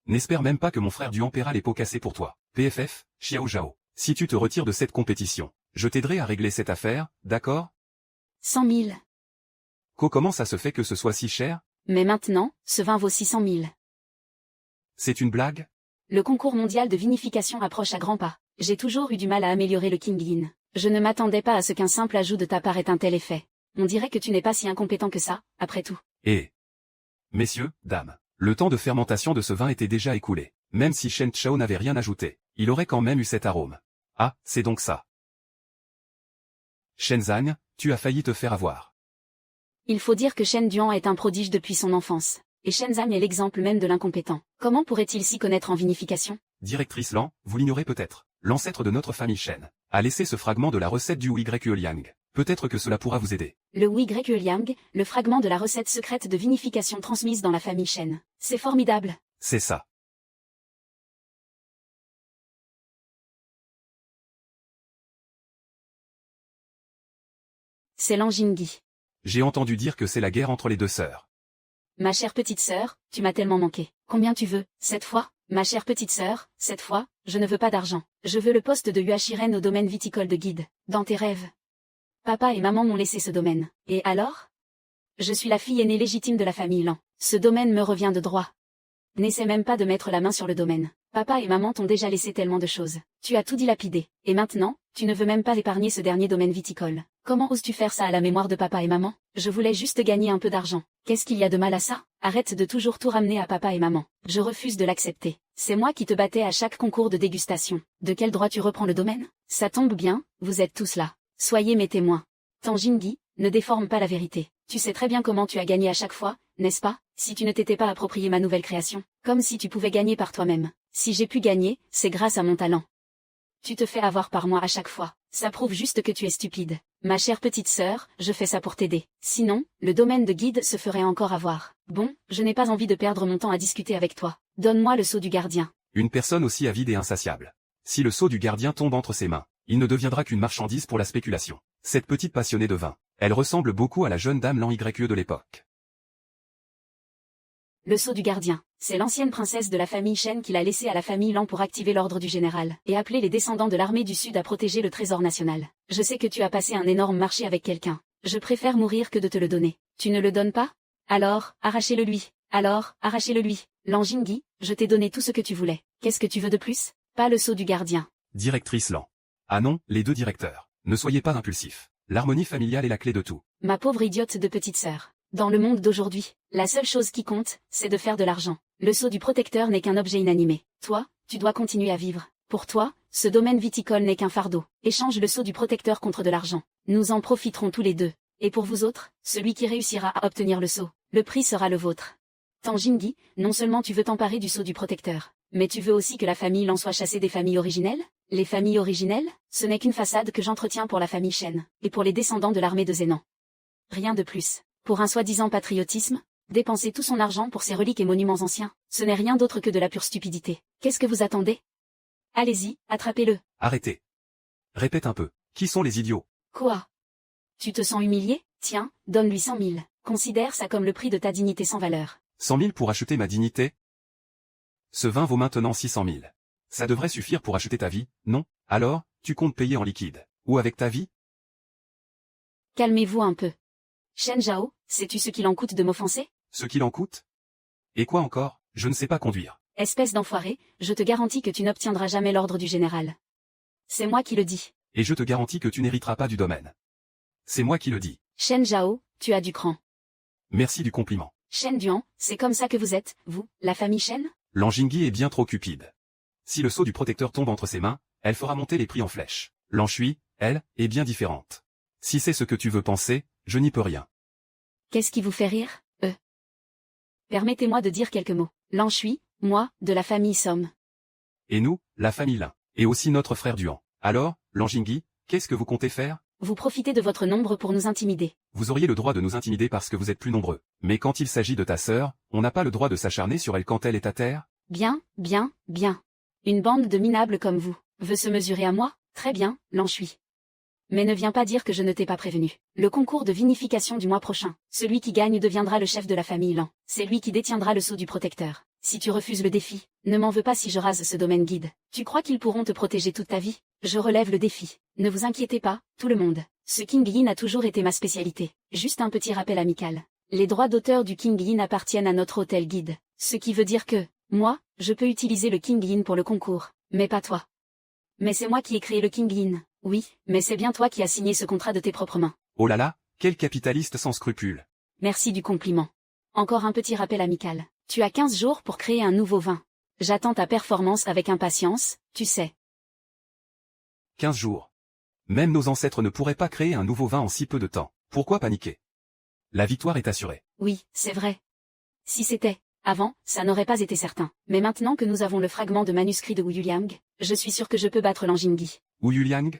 N'espère même pas que mon frère Duan paiera les pots cassés pour toi. PFF, Xiao Zhao. Si tu te retires de cette compétition, je t'aiderai à régler cette affaire, d'accord?
100 000.
Comment ça se fait que ce soit si cher?
Mais maintenant, ce vin vaut 600 000.
C'est une blague?
Le concours mondial de vinification approche à grands pas. J'ai toujours eu du mal à améliorer le King. Je ne m'attendais pas à ce qu'un simple ajout de ta part ait un tel effet. On dirait que tu n'es pas si incompétent que ça, après tout.
Et messieurs, dames, le temps de fermentation de ce vin était déjà écoulé. Même si Shen Zhao n'avait rien ajouté, il aurait quand même eu cet arôme. Ah, c'est donc ça. Shenzang, tu as failli te faire avoir.
Il faut dire que Shen Duan est un prodige depuis son enfance. Et Shenzang est l'exemple même de l'incompétent. Comment pourrait-il s'y connaître en vinification?
Directrice Lan, vous l'ignorez peut-être. L'ancêtre de notre famille Shen a laissé ce fragment de la recette du YE Liang. Peut-être que cela pourra vous aider.
Le YE Liang, le fragment de la recette secrète de vinification transmise dans la famille Shen. C'est formidable.
C'est ça.
C'est Lan Jingyi.
J'ai entendu dire que c'est la guerre entre les deux sœurs.
Ma chère petite sœur, tu m'as tellement manqué. Combien tu veux, cette fois? Ma chère petite sœur, cette fois, je ne veux pas d'argent. Je veux le poste de Yuashiren au domaine viticole de guide. Dans tes rêves. Papa et maman m'ont laissé ce domaine. Et alors? Je suis la fille aînée légitime de la famille Lan. Ce domaine me revient de droit. N'essaie même pas de mettre la main sur le domaine. Papa et maman t'ont déjà laissé tellement de choses. Tu as tout dilapidé. Et maintenant, tu ne veux même pas épargner ce dernier domaine viticole. Comment oses-tu faire ça à la mémoire de papa et maman? Je voulais juste gagner un peu d'argent. Qu'est-ce qu'il y a de mal à ça? Arrête de toujours tout ramener à papa et maman. Je refuse de l'accepter. C'est moi qui te battais à chaque concours de dégustation. De quel droit tu reprends le domaine? Ça tombe bien, vous êtes tous là. Soyez mes témoins. Tan Jingyi, ne déforme pas la vérité. Tu sais très bien comment tu as gagné à chaque fois, n'est-ce pas? Si tu ne t'étais pas approprié ma nouvelle création. Comme si tu pouvais gagner par toi-même. Si j'ai pu gagner, c'est grâce à mon talent. Tu te fais avoir par moi à chaque fois. Ça prouve juste que tu es stupide. Ma chère petite sœur, je fais ça pour t'aider. Sinon, le domaine de guide se ferait encore avoir. Bon, je n'ai pas envie de perdre mon temps à discuter avec toi. Donne-moi le sceau du gardien.
Une personne aussi avide et insatiable. Si le sceau du gardien tombe entre ses mains, il ne deviendra qu'une marchandise pour la spéculation. Cette petite passionnée de vin, elle ressemble beaucoup à la jeune dame Lan YE de l'époque.
Le sceau du gardien. C'est l'ancienne princesse de la famille Shen qui l'a laissé à la famille Lan pour activer l'ordre du général et appeler les descendants de l'armée du Sud à protéger le trésor national. Je sais que tu as passé un énorme marché avec quelqu'un. Je préfère mourir que de te le donner. Tu ne le donnes pas? Alors, arrachez-le lui. Alors, arrachez-le lui. Lan Jingyi, je t'ai donné tout ce que tu voulais. Qu'est-ce que tu veux de plus? Pas le sceau du gardien.
Directrice Lan. Ah non, les deux directeurs. Ne soyez pas impulsifs. L'harmonie familiale est la clé de tout.
Ma pauvre idiote de petite sœur. Dans le monde d'aujourd'hui, la seule chose qui compte, c'est de faire de l'argent. Le sceau du protecteur n'est qu'un objet inanimé. Toi, tu dois continuer à vivre. Pour toi, ce domaine viticole n'est qu'un fardeau. Échange le sceau du protecteur contre de l'argent. Nous en profiterons tous les deux. Et pour vous autres, celui qui réussira à obtenir le sceau, le prix sera le vôtre. Tang Jingyi, non seulement tu veux t'emparer du sceau du protecteur, mais tu veux aussi que la famille Lan soit chassée des familles originelles? Les familles originelles, ce n'est qu'une façade que j'entretiens pour la famille Shen, et pour les descendants de l'armée de Zénan. Rien de plus. Pour un soi-disant patriotisme, dépenser tout son argent pour ces reliques et monuments anciens, ce n'est rien d'autre que de la pure stupidité. Qu'est-ce que vous attendez? Allez-y, attrapez-le.
Arrêtez. Répète un peu. Qui sont les idiots?
Quoi? Tu te sens humilié? Tiens, donne-lui 100 000. Considère ça comme le prix de ta dignité sans valeur.
100 000 pour acheter ma dignité? Ce vin vaut maintenant 600 000. Ça devrait suffire pour acheter ta vie, non? Alors, tu comptes payer en liquide. Ou avec ta vie?
Calmez-vous un peu. Shen Zhao, sais-tu ce qu'il en coûte de m'offenser?
Ce qu'il en coûte? Et quoi encore? Je ne sais pas conduire.
Espèce d'enfoiré, je te garantis que tu n'obtiendras jamais l'ordre du général. C'est moi qui le dis.
Et je te garantis que tu n'hériteras pas du domaine. C'est moi qui le dis.
Shen Zhao, tu as du cran.
Merci du compliment.
Shen Duan, c'est comme ça que vous êtes, vous, la famille Shen?
Lan Jingyi est bien trop cupide. Si le sceau du protecteur tombe entre ses mains, elle fera monter les prix en flèche. Lan Shui, elle, est bien différente. Si c'est ce que tu veux penser, je n'y peux rien.
Qu'est-ce qui vous fait rire, Permettez-moi de dire quelques mots. Lan Shui, moi, de la famille Somme.
Et nous, la famille Lin. Et aussi notre frère Duan. Alors, Lan Jingyi, qu'est-ce que vous comptez faire?
Vous profitez de votre nombre pour nous intimider.
Vous auriez le droit de nous intimider parce que vous êtes plus nombreux. Mais quand il s'agit de ta sœur, on n'a pas le droit de s'acharner sur elle quand elle est à terre?
Bien, bien, bien. Une bande de minables comme vous, veut se mesurer à moi? Très bien, Lan Shui. Mais ne viens pas dire que je ne t'ai pas prévenu. Le concours de vinification du mois prochain, celui qui gagne deviendra le chef de la famille Lan. C'est lui qui détiendra le sceau du protecteur. Si tu refuses le défi, ne m'en veux pas si je rase ce domaine guide. Tu crois qu'ils pourront te protéger toute ta vie? Je relève le défi. Ne vous inquiétez pas, tout le monde. Ce King Yin a toujours été ma spécialité. Juste un petit rappel amical. Les droits d'auteur du King Yin appartiennent à notre hôtel guide. Ce qui veut dire que, moi, je peux utiliser le King Yin pour le concours, mais pas toi. Mais c'est moi qui ai créé le King Yin. Oui, mais c'est bien toi qui as signé ce contrat de tes propres mains.
Oh là là, quel capitaliste sans scrupules.
Merci du compliment. Encore un petit rappel amical. Tu as 15 jours pour créer un nouveau vin. J'attends ta performance avec impatience, tu sais.
15 jours. Même nos ancêtres ne pourraient pas créer un nouveau vin en si peu de temps. Pourquoi paniquer? La victoire est assurée.
Oui, c'est vrai. Si c'était avant, ça n'aurait pas été certain. Mais maintenant que nous avons le fragment de manuscrit de Wu Yuliang, je suis sûr que je peux battre Lan Jingyi.
Wu Yuliang?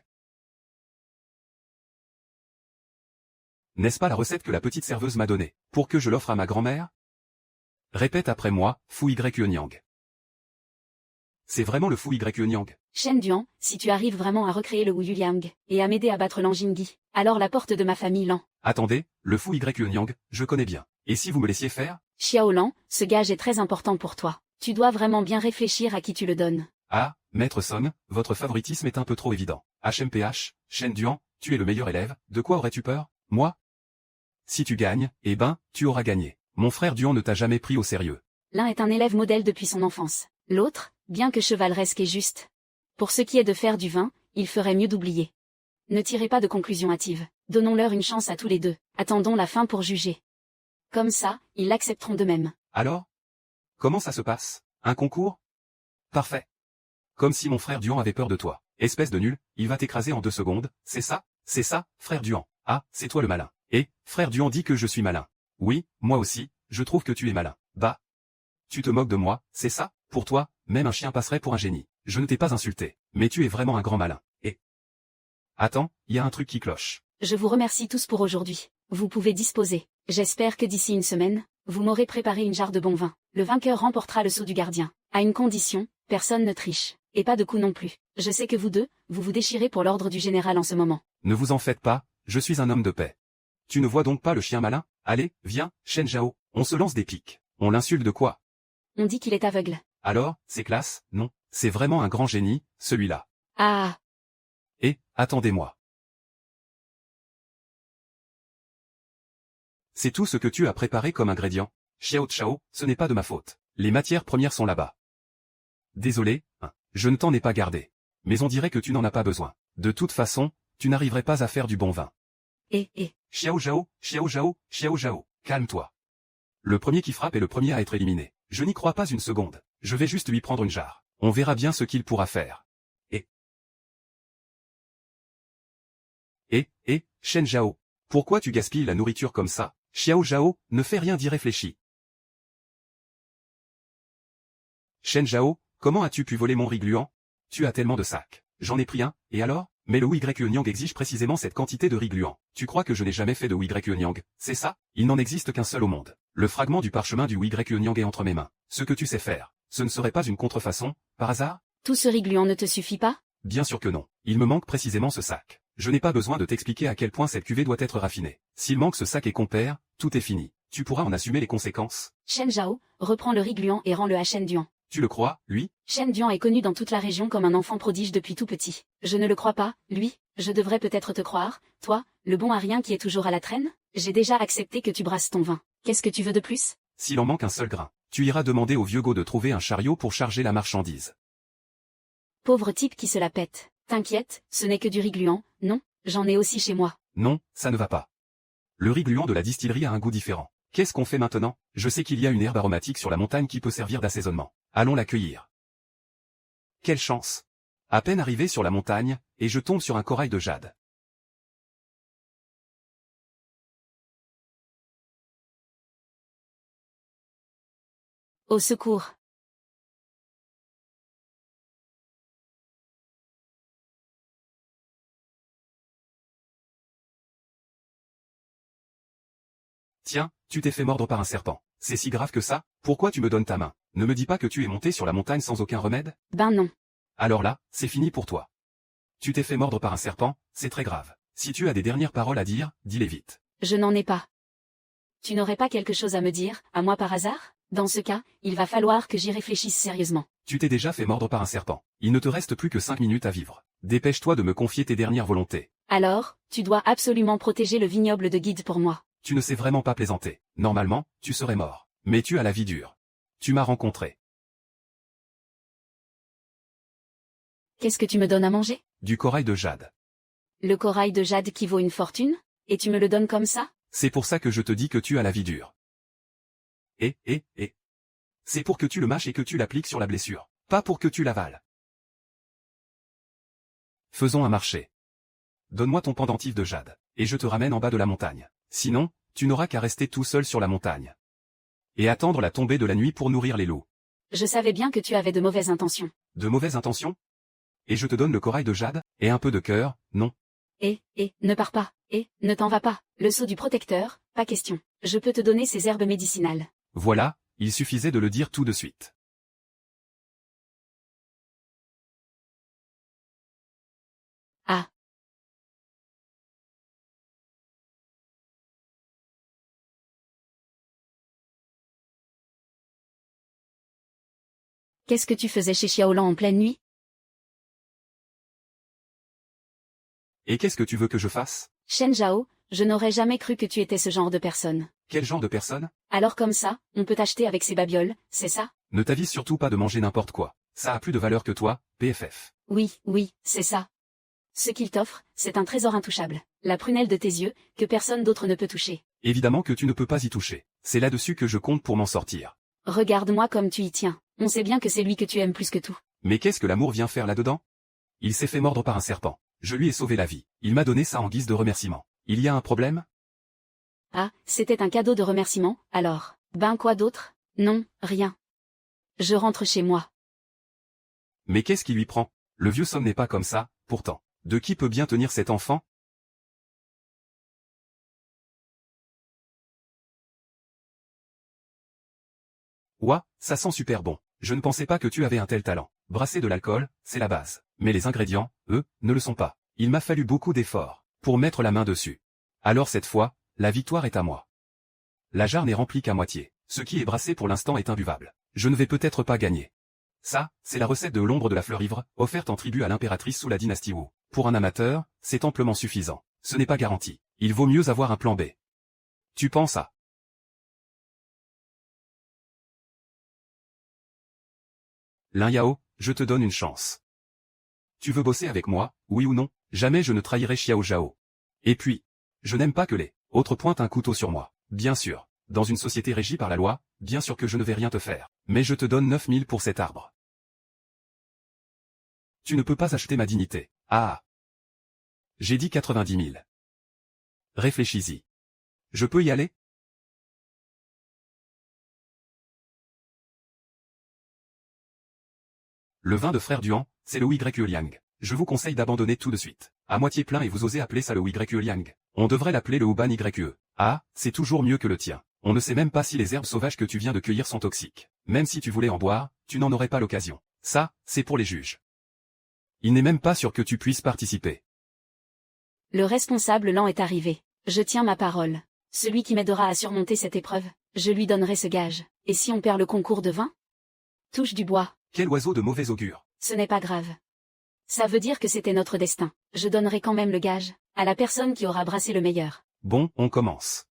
N'est-ce pas la recette que la petite serveuse m'a donnée, pour que je l'offre à ma grand-mère? Répète après moi, Fu Yuanyang. C'est vraiment le Fu Yuanyang.
Shen Duan, si tu arrives vraiment à recréer le Wu Yuliang, et à m'aider à battre Lan Jingyi, alors la porte de ma famille Lan.
Attendez, le Fu Yuanyang, je connais bien. Et si vous me laissiez faire?
Xiao Lan, ce gage est très important pour toi. Tu dois vraiment bien réfléchir à qui tu le donnes.
Ah, Maître Song, votre favoritisme est un peu trop évident. HMPH, Shen Duan, tu es le meilleur élève, de quoi aurais-tu peur? Moi? Si tu gagnes, eh ben, tu auras gagné. Mon frère Duan ne t'a jamais pris au sérieux.
L'un est un élève modèle depuis son enfance. L'autre, bien que chevaleresque et juste. Pour ce qui est de faire du vin, il ferait mieux d'oublier. Ne tirez pas de conclusions hâtives. Donnons-leur une chance à tous les deux. Attendons la fin pour juger. Comme ça, ils l'accepteront d'eux-mêmes.
Alors? Comment ça se passe? Un concours? Parfait. Comme si mon frère Duan avait peur de toi. Espèce de nul, il va t'écraser en 2 secondes, c'est ça? C'est ça, frère Duan. Ah, c'est toi le malin. Et, frère Duan dit que je suis malin. Oui, moi aussi, je trouve que tu es malin. Bah. Tu te moques de moi, c'est ça? Pour toi, même un chien passerait pour un génie. Je ne t'ai pas insulté, mais tu es vraiment un grand malin. Et... Attends, il y a un truc qui cloche.
Je vous remercie tous pour aujourd'hui. Vous pouvez disposer. J'espère que d'ici une semaine, vous m'aurez préparé une jarre de bon vin. Le vainqueur remportera le sceau du gardien. À une condition, personne ne triche. Et pas de coup non plus. Je sais que vous deux, vous vous déchirez pour l'ordre du général en ce moment.
Ne vous en faites pas, je suis un homme de paix. Tu ne vois donc pas le chien malin? Allez, viens, Shen Zhao, on se lance des piques. On l'insulte de quoi?
On dit qu'il est aveugle.
Alors, c'est classe, non? C'est vraiment un grand génie, celui-là.
Ah,
Et, attendez-moi. C'est tout ce que tu as préparé comme ingrédient? Xiao Chao, ce n'est pas de ma faute. Les matières premières sont là-bas. Désolé, hein, je ne t'en ai pas gardé. Mais on dirait que tu n'en as pas besoin. De toute façon, tu n'arriverais pas à faire du bon vin. Xiao Zhao, Xiao Zhao, Xiao Zhao, calme-toi. Le premier qui frappe est le premier à être éliminé. Je n'y crois pas une seconde. Je vais juste lui prendre une jarre. On verra bien ce qu'il pourra faire. Shen Zhao, pourquoi tu gaspilles la nourriture comme ça? Xiao Zhao, ne fais rien d'irréfléchi. Shen Zhao, comment as-tu pu voler mon riz gluant? Tu as tellement de sacs. J'en ai pris un, et alors? Mais le Wei-Nyang exige précisément cette quantité de riz gluant. Tu crois que je n'ai jamais fait de Wei-Nyang, c'est ça? Il n'en existe qu'un seul au monde. Le fragment du parchemin du Wei-Nyang est entre mes mains. Ce que tu sais faire, ce ne serait pas une contrefaçon, par hasard?
tout ce riz gluant ne te suffit pas?
Bien sûr que non. Il me manque précisément ce sac. Je n'ai pas besoin de t'expliquer à quel point cette cuvée doit être raffinée. S'il manque ce sac et qu'on perd, tout est fini. Tu pourras en assumer les conséquences.
Shen Zhao, reprends le riz gluant et rends-le à Shen Duan.
Tu le crois, lui?
Shen Duan est connu dans toute la région comme un enfant prodige depuis tout petit. Je ne le crois pas, lui. Je devrais peut-être te croire, toi, le bon à rien qui est toujours à la traîne? J'ai déjà accepté que tu brasses ton vin. Qu'est-ce que tu veux de plus?
S'il en manque un seul grain, tu iras demander au vieux Go de trouver un chariot pour charger la marchandise.
Pauvre type qui se la pète. T'inquiète, ce n'est que du riz gluant, non? J'en ai aussi chez moi.
Non, ça ne va pas. Le riz gluant de la distillerie a un goût différent. Qu'est-ce qu'on fait maintenant? Je sais qu'il y a une herbe aromatique sur la montagne qui peut servir d'assaisonnement. Allons la cueillir. Quelle chance! À peine arrivé sur la montagne, et je tombe sur un corail de jade.
Au secours.
Tiens, tu t'es fait mordre par un serpent. C'est si grave que ça? Pourquoi tu me donnes ta main? Ne me dis pas que tu es monté sur la montagne sans aucun remède?
Ben non.
Alors là, c'est fini pour toi. Tu t'es fait mordre par un serpent, c'est très grave. Si tu as des dernières paroles à dire, dis-les vite.
Je n'en ai pas. Tu n'aurais pas quelque chose à me dire, à moi par hasard? Dans ce cas, il va falloir que j'y réfléchisse sérieusement.
Tu t'es déjà fait mordre par un serpent. Il ne te reste plus que 5 minutes à vivre. Dépêche-toi de me confier tes dernières volontés.
Alors, tu dois absolument protéger le vignoble de Guide pour moi.
Tu ne sais vraiment pas plaisanter. Normalement, tu serais mort. Mais tu as la vie dure. Tu m'as rencontré.
Qu'est-ce que tu me donnes à manger?
Du corail de jade.
Le corail de jade qui vaut une fortune? Et tu me le donnes comme ça?
C'est pour ça que je te dis que tu as la vie dure. Et. C'est pour que tu le mâches et que tu l'appliques sur la blessure. Pas pour que tu l'avales. Faisons un marché. Donne-moi ton pendentif de jade, et je te ramène en bas de la montagne. Sinon, tu n'auras qu'à rester tout seul sur la montagne. Et attendre la tombée de la nuit pour nourrir les loups.
Je savais bien que tu avais de mauvaises intentions.
De mauvaises intentions? Et je te donne le corail de jade, et un peu de cœur, non?
Ne pars pas, ne t'en vas pas. Le sceau du protecteur, pas question. Je peux te donner ces herbes médicinales.
Voilà, il suffisait de le dire tout de suite.
Ah. Qu'est-ce que tu faisais chez Xiaolan en pleine nuit?
Et qu'est-ce que tu veux que je fasse?
Shen Zhao, je n'aurais jamais cru que tu étais ce genre de personne.
Quel genre de personne?
Alors comme ça, on peut t'acheter avec ces babioles, c'est ça?
Ne t'avise surtout pas de manger n'importe quoi. Ça a plus de valeur que toi, PFF.
Oui, c'est ça. Ce qu'il t'offre, c'est un trésor intouchable. La prunelle de tes yeux, que personne d'autre ne peut toucher.
Évidemment que tu ne peux pas y toucher. C'est là-dessus que je compte pour m'en sortir.
Regarde-moi comme tu y tiens. On sait bien que c'est lui que tu aimes plus que tout.
Mais qu'est-ce que l'amour vient faire là-dedans? Il s'est fait mordre par un serpent. Je lui ai sauvé la vie. Il m'a donné ça en guise de remerciement. Il y a un problème?
Ah, c'était un cadeau de remerciement, alors. Ben quoi d'autre? Non, rien. Je rentre chez moi.
Mais qu'est-ce qui lui prend? Le vieux Somme n'est pas comme ça, pourtant. De qui peut bien tenir cet enfant? Ouah, ça sent super bon. Je ne pensais pas que tu avais un tel talent. Brasser de l'alcool, c'est la base. Mais les ingrédients, eux, ne le sont pas. Il m'a fallu beaucoup d'efforts pour mettre la main dessus. Alors cette fois, la victoire est à moi. La jarre n'est remplie qu'à moitié. Ce qui est brassé pour l'instant est imbuvable. Je ne vais peut-être pas gagner. Ça, c'est la recette de l'ombre de la fleur ivre, offerte en tribut à l'impératrice sous la dynastie Wu. Pour un amateur, c'est amplement suffisant. Ce n'est pas garanti. Il vaut mieux avoir un plan B. Tu penses à... Lin Yao, je te donne une chance. Tu veux bosser avec moi, oui ou non? Jamais je ne trahirai Xiao Zhao. Et puis, je n'aime pas que les autres pointent un couteau sur moi. Bien sûr, dans une société régie par la loi, bien sûr que je ne vais rien te faire. Mais je te donne 9000 pour cet arbre. Tu ne peux pas acheter ma dignité. Ah. J'ai dit 90 000. Réfléchis-y. Je peux y aller? Le vin de frère Duan, c'est le Wei Liang. Je vous conseille d'abandonner tout de suite. À moitié plein et vous osez appeler ça le Wei Liang. On devrait l'appeler le Huban Yue. Ah, c'est toujours mieux que le tien. On ne sait même pas si les herbes sauvages que tu viens de cueillir sont toxiques. Même si tu voulais en boire, tu n'en aurais pas l'occasion. Ça, c'est pour les juges. Il n'est même pas sûr que tu puisses participer.
Le responsable lent est arrivé. Je tiens ma parole. Celui qui m'aidera à surmonter cette épreuve, je lui donnerai ce gage. Et si on perd le concours de vin? Touche du bois.
Quel oiseau de mauvais augure.
Ce n'est pas grave. Ça veut dire que c'était notre destin. Je donnerai quand même le gage à la personne qui aura brassé le meilleur.
Bon, on commence.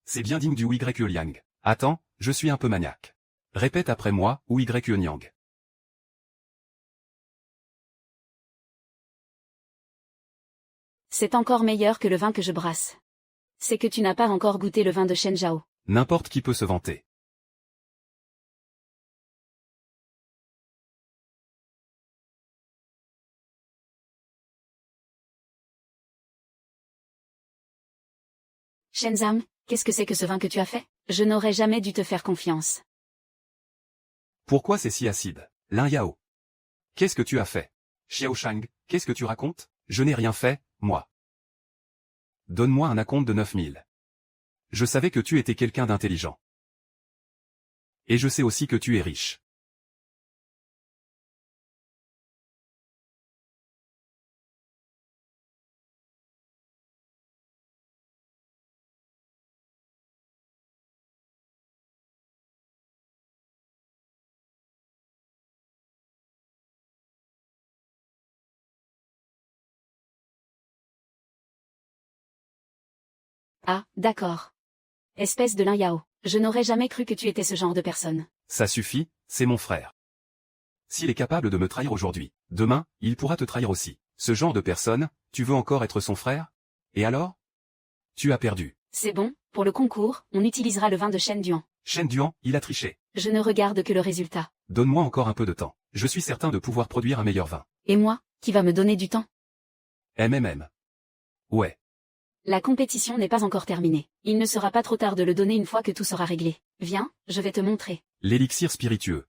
C'est bien digne du Wei Liang. Attends, je suis un peu maniaque. Répète après moi, Wei Liang.
C'est encore meilleur que le vin que je brasse. C'est que tu n'as pas encore goûté le vin de Shen Zhao.
N'importe qui peut se vanter.
Shenzam, qu'est-ce que c'est que ce vin que tu as fait? Je n'aurais jamais dû te faire confiance.
Pourquoi c'est si acide? Lin Yao. Qu'est-ce que tu as fait? Xiao Shang, qu'est-ce que tu racontes? Je n'ai rien fait, moi. Donne-moi un acompte de 9000. Je savais que tu étais quelqu'un d'intelligent. Et je sais aussi que tu es riche.
Ah, d'accord. Espèce de Lin Yao. Je n'aurais jamais cru que tu étais ce genre de personne.
Ça suffit, c'est mon frère. S'il est capable de me trahir aujourd'hui, demain, il pourra te trahir aussi. Ce genre de personne, tu veux encore être son frère? Et alors? Tu as perdu.
C'est bon, pour le concours, on utilisera le vin de Shen Duan.
Shen Duan, il a triché.
Je ne regarde que le résultat.
Donne-moi encore un peu de temps. Je suis certain de pouvoir produire un meilleur vin.
Et moi, qui va me donner du temps?
Ouais.
La compétition n'est pas encore terminée. Il ne sera pas trop tard de le donner une fois que tout sera réglé. Viens, je vais te montrer.
L'élixir spiritueux.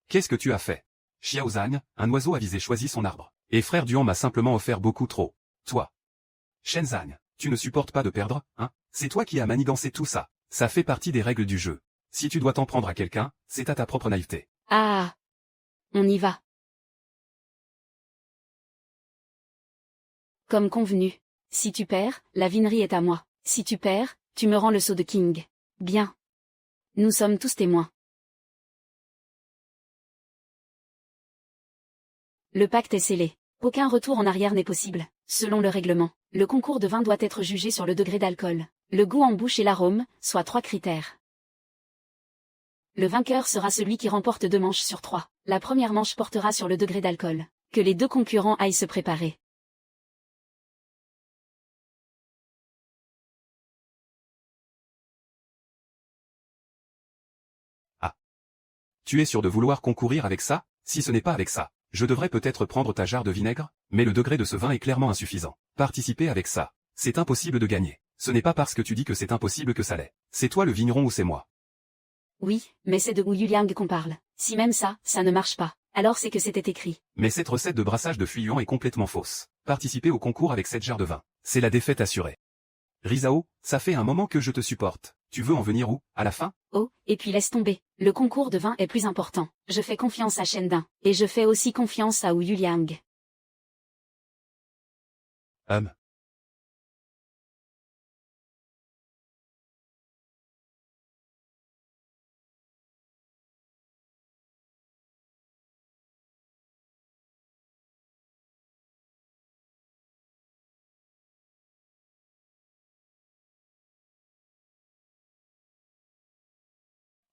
Qu'est-ce que tu as fait? Xiao Zhan, un oiseau avisé choisit son arbre. Et frère Duan m'a simplement offert beaucoup trop. Toi. Shen Zhan, tu ne supportes pas de perdre, hein? C'est toi qui as manigancé tout ça. Ça fait partie des règles du jeu. Si tu dois t'en prendre à quelqu'un, c'est à ta propre naïveté.
Ah! On y va. Comme convenu. Si tu perds, la vinerie est à moi. Si tu perds, tu me rends le sceau de King. Bien. Nous sommes tous témoins. Le pacte est scellé. Aucun retour en arrière n'est possible. Selon le règlement, le concours de vin doit être jugé sur le degré d'alcool, le goût en bouche et l'arôme, soit 3 critères. Le vainqueur sera celui qui remporte 2 manches sur 3. La première manche portera sur le degré d'alcool. Que les 2 concurrents aillent se préparer.
Tu es sûr de vouloir concourir avec ça? Si ce n'est pas avec ça, je devrais peut-être prendre ta jarre de vinaigre, mais le degré de ce vin est clairement insuffisant. Participer avec ça, c'est impossible de gagner. Ce n'est pas parce que tu dis que c'est impossible que ça l'est. C'est toi le vigneron ou c'est moi?
Oui, mais c'est de Wu Yuliang qu'on parle. Si même ça, ça ne marche pas, alors c'est que c'était écrit.
Mais cette recette de brassage de Fuyuan est complètement fausse. Participer au concours avec cette jarre de vin, c'est la défaite assurée. Rizao, ça fait un moment que je te supporte. Tu veux en venir où, à la fin?
Oh, et puis laisse tomber. Le concours de vin est plus important. Je fais confiance à Shen Dun. Et je fais aussi confiance à Wu Yuliang.
Hum.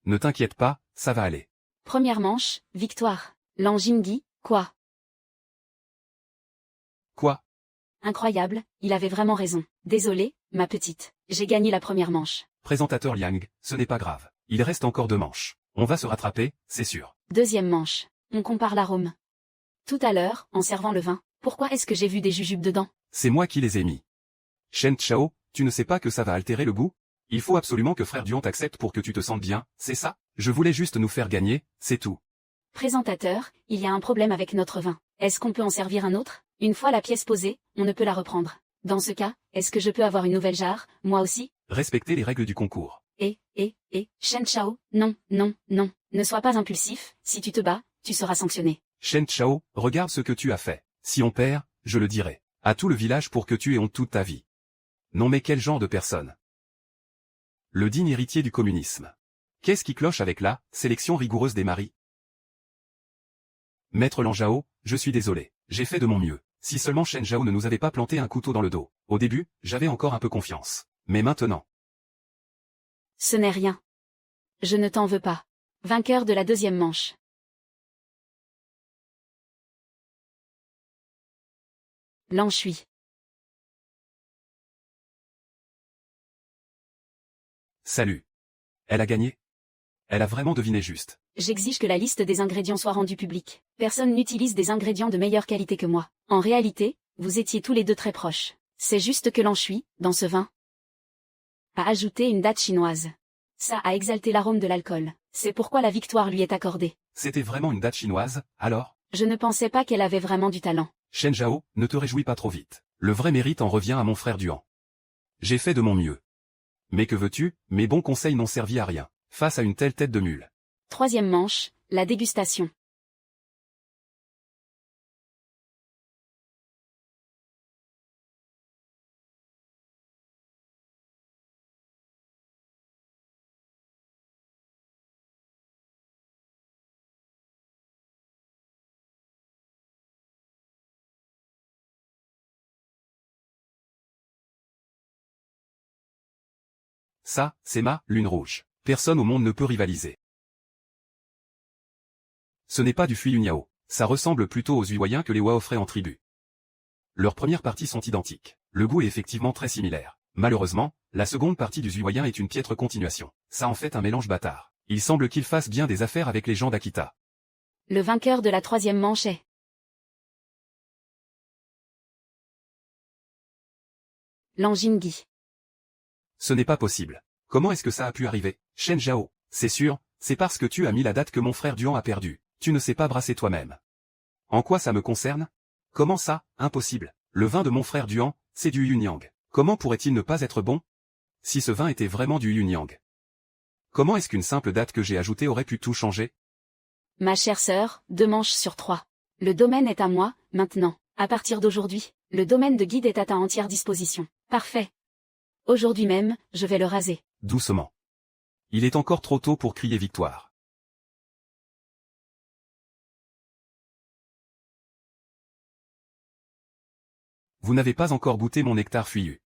Ne t'inquiète pas, ça va aller.
Première manche, victoire. Lan Jingyi, quoi?
Quoi?
Incroyable, il avait vraiment raison. Désolé, ma petite. J'ai gagné la première manche.
Présentateur Liang, ce n'est pas grave. Il reste encore 2 manches. On va se rattraper, c'est sûr.
Deuxième manche. On compare l'arôme. Tout à l'heure, en servant le vin, pourquoi est-ce que j'ai vu des jujubes dedans?
C'est moi qui les ai mis. Shen Chao, tu ne sais pas que ça va altérer le goût? Il faut absolument que frère Duan t'accepte pour que tu te sentes bien, c'est ça? Je voulais juste nous faire gagner, c'est tout.
Présentateur, il y a un problème avec notre vin. Est-ce qu'on peut en servir un autre? Une fois la pièce posée, on ne peut la reprendre. Dans ce cas, est-ce que je peux avoir une nouvelle jarre, moi aussi?
Respectez les règles du concours.
Shen Chao, non, non, non. Ne sois pas impulsif, si tu te bats, tu seras sanctionné.
Shen Chao, regarde ce que tu as fait. Si on perd, je le dirai. À tout le village pour que tu aies honte toute ta vie. Non mais quel genre de personne? Le digne héritier du communisme. Qu'est-ce qui cloche avec la sélection rigoureuse des maris? Maître Lan Zhao, je suis désolé. J'ai fait de mon mieux. Si seulement Shen Zhao ne nous avait pas planté un couteau dans le dos. Au début, j'avais encore un peu confiance. Mais maintenant...
Ce n'est rien. Je ne t'en veux pas. Vainqueur de la deuxième manche. Lan Shui.
Salut. Elle a gagné? Elle a vraiment deviné juste.
J'exige que la liste des ingrédients soit rendue publique. Personne n'utilise des ingrédients de meilleure qualité que moi. En réalité, vous étiez tous les deux très proches. C'est juste que Lan Shui, dans ce vin, a ajouté une date chinoise. Ça a exalté l'arôme de l'alcool. C'est pourquoi la victoire lui est accordée.
C'était vraiment une date chinoise, alors?
Je ne pensais pas qu'elle avait vraiment du talent.
Shen Zhao, ne te réjouis pas trop vite. Le vrai mérite en revient à mon frère Duan. J'ai fait de mon mieux. Mais que veux-tu, mes bons conseils n'ont servi à rien, face à une telle tête de mule.
Troisième manche, la dégustation.
Ça, c'est ma lune rouge. Personne au monde ne peut rivaliser. Ce n'est pas du Fuyunyao. Ça ressemble plutôt aux Huiyoyens que les Wa offraient en tribu. Leurs premières parties sont identiques. Le goût est effectivement très similaire. Malheureusement, la seconde partie du Huiyoyen est une piètre continuation. Ça en fait un mélange bâtard. Il semble qu'il fasse bien des affaires avec les gens d'Akita.
Le vainqueur de la troisième manche est Lan Jingyi.
Ce n'est pas possible. Comment est-ce que ça a pu arriver? Shen Zhao, c'est sûr, c'est parce que tu as mis la date que mon frère Duan a perdu. Tu ne sais pas brasser toi-même. En quoi ça me concerne? Comment ça, impossible? Le vin de mon frère Duan, c'est du Yunyang. Comment pourrait-il ne pas être bon? Si ce vin était vraiment du Yunyang. Comment est-ce qu'une simple date que j'ai ajoutée aurait pu tout changer?
Ma chère sœur, 2 manches sur 3. Le domaine est à moi, maintenant. À partir d'aujourd'hui, le domaine de guide est à ta entière disposition. Parfait. Aujourd'hui même, je vais le raser.
Doucement. Il est encore trop tôt pour crier victoire. Vous n'avez pas encore goûté mon nectar fuyu.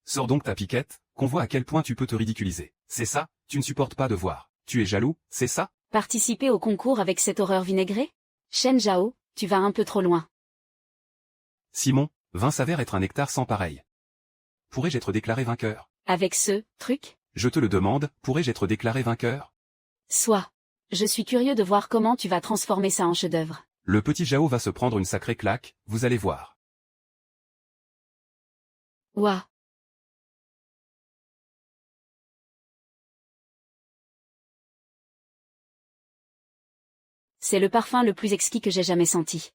Sors donc ta piquette, qu'on voit à quel point tu peux te ridiculiser. C'est ça, tu ne supportes pas de voir. Tu es jaloux, c'est ça?
Participer au concours avec cette horreur vinaigrée? Shen Zhao, tu vas un peu trop loin.
Simon, vin s'avère être un nectar sans pareil. Pourrais-je être déclaré vainqueur?
Avec ce truc?
Je te le demande, pourrais-je être déclaré vainqueur?
Soit. Je suis curieux de voir comment tu vas transformer ça en chef-d'œuvre.
Le petit Zhao va se prendre une sacrée claque, vous allez voir.
Ouah. C'est le parfum le plus exquis que j'ai jamais senti.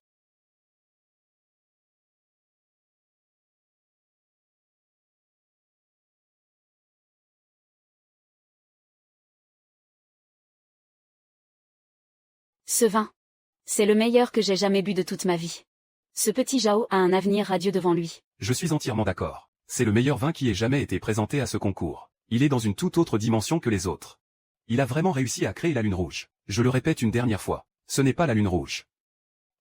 Ce vin. C'est le meilleur que j'ai jamais bu de toute ma vie. Ce petit Zhao a un avenir radieux devant lui.
Je suis entièrement d'accord. C'est le meilleur vin qui ait jamais été présenté à ce concours. Il est dans une toute autre dimension que les autres. Il a vraiment réussi à créer la lune rouge. Je le répète une dernière fois. Ce n'est pas la lune rouge.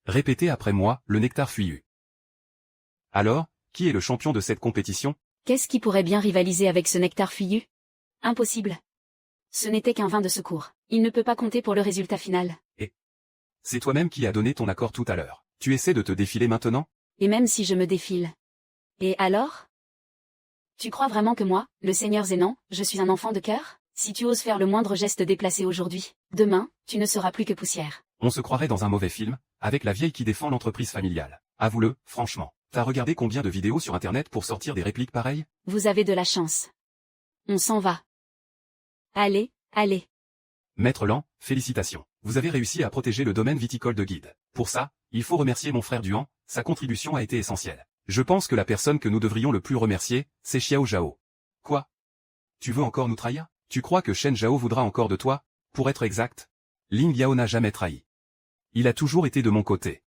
Répétez après moi, le nectar fuyu. Alors, qui est le champion de cette compétition?
Qu'est-ce qui pourrait bien rivaliser avec ce nectar fuyu? Impossible. Ce n'était qu'un vin de secours. Il ne peut pas compter pour le résultat final.
C'est toi-même qui as donné ton accord tout à l'heure. Tu essaies de te défiler maintenant?
Et même si je me défile. Et alors? Tu crois vraiment que moi, le seigneur Zénan, je suis un enfant de cœur? Si tu oses faire le moindre geste déplacé aujourd'hui, demain, tu ne seras plus que poussière.
On se croirait dans un mauvais film, avec la vieille qui défend l'entreprise familiale. Avoue-le, franchement. T'as regardé combien de vidéos sur internet pour sortir des répliques pareilles?
Vous avez de la chance. On s'en va. Allez, allez.
Maître Lan, félicitations. Vous avez réussi à protéger le domaine viticole de Guide. Pour ça, il faut remercier mon frère Duan, sa contribution a été essentielle. Je pense que la personne que nous devrions le plus remercier, c'est Xiao Zhao. Quoi? Tu veux encore nous trahir? Tu crois que Shen Zhao voudra encore de toi? Pour être exact, Ling Yao n'a jamais trahi. Il a toujours été de mon côté.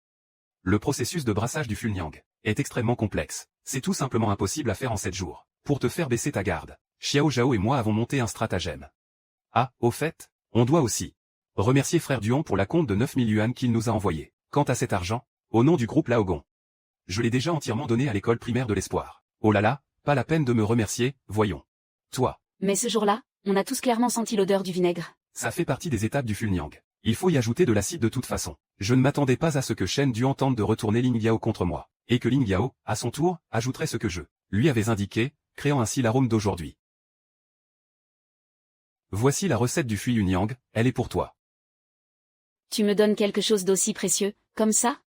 Le processus de brassage du Fulniang est extrêmement complexe. C'est tout simplement impossible à faire en 7 jours. Pour te faire baisser ta garde, Xiao Zhao et moi avons monté un stratagème. Ah, au fait, on doit aussi remercier frère Duan pour la compte de 9000 yuan qu'il nous a envoyé. Quant à cet argent, au nom du groupe Laogon, je l'ai déjà entièrement donné à l'école primaire de l'espoir. Oh là là, pas la peine de me remercier, voyons. Toi.
Mais ce jour-là, on a tous clairement senti l'odeur du vinaigre.
Ça fait partie des étapes du Fulniang. Il faut y ajouter de l'acide de toute façon. Je ne m'attendais pas à ce que Shen Duan tente de retourner Ling Yao contre moi, et que Ling Yao, à son tour, ajouterait ce que je lui avais indiqué, créant ainsi l'arôme d'aujourd'hui. Voici la recette du Fui Yunyang, elle est pour toi.
Tu me donnes quelque chose d'aussi précieux, comme ça?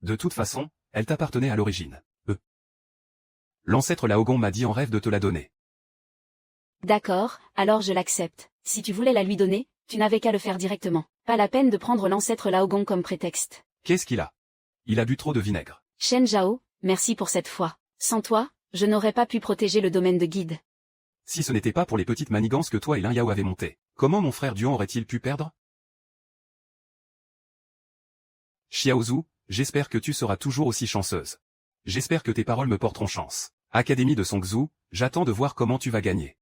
De toute façon, elle t'appartenait à l'origine. L'ancêtre Laogon m'a dit en rêve de te la donner.
D'accord, alors je l'accepte. Si tu voulais la lui donner, tu n'avais qu'à le faire directement. Pas la peine de prendre l'ancêtre Laogon comme prétexte.
Qu'est-ce qu'il a? Il a bu trop de vinaigre.
Shen Zhao, merci pour cette fois. Sans toi, je n'aurais pas pu protéger le domaine de Guide.
Si ce n'était pas pour les petites manigances que toi et Lin Yao avez montées, comment mon frère Duan aurait-il pu perdre? Xiaozu, j'espère que tu seras toujours aussi chanceuse. J'espère que tes paroles me porteront chance. Académie de Songzhou, j'attends de voir comment tu vas gagner.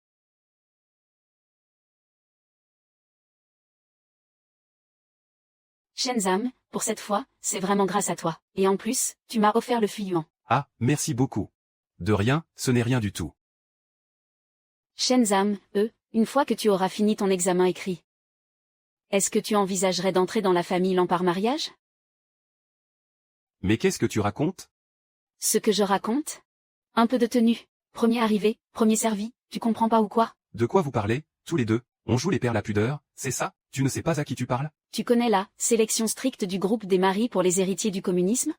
Shenzam, pour cette fois, c'est vraiment grâce à toi. Et en plus, tu m'as offert le Fuyuan.
Ah, merci beaucoup. De rien, ce n'est rien du tout.
Shenzam, une fois que tu auras fini ton examen écrit, est-ce que tu envisagerais d'entrer dans la famille Lan par mariage?
Mais qu'est-ce que tu racontes?
Ce que je raconte? Un peu de tenue. Premier arrivé, premier servi, tu comprends pas ou quoi?
De quoi vous parlez, tous les deux? On joue les pères la pudeur, c'est ça? Tu ne sais pas à qui tu parles?
Tu connais la sélection stricte du groupe des maris pour les héritiers du communisme?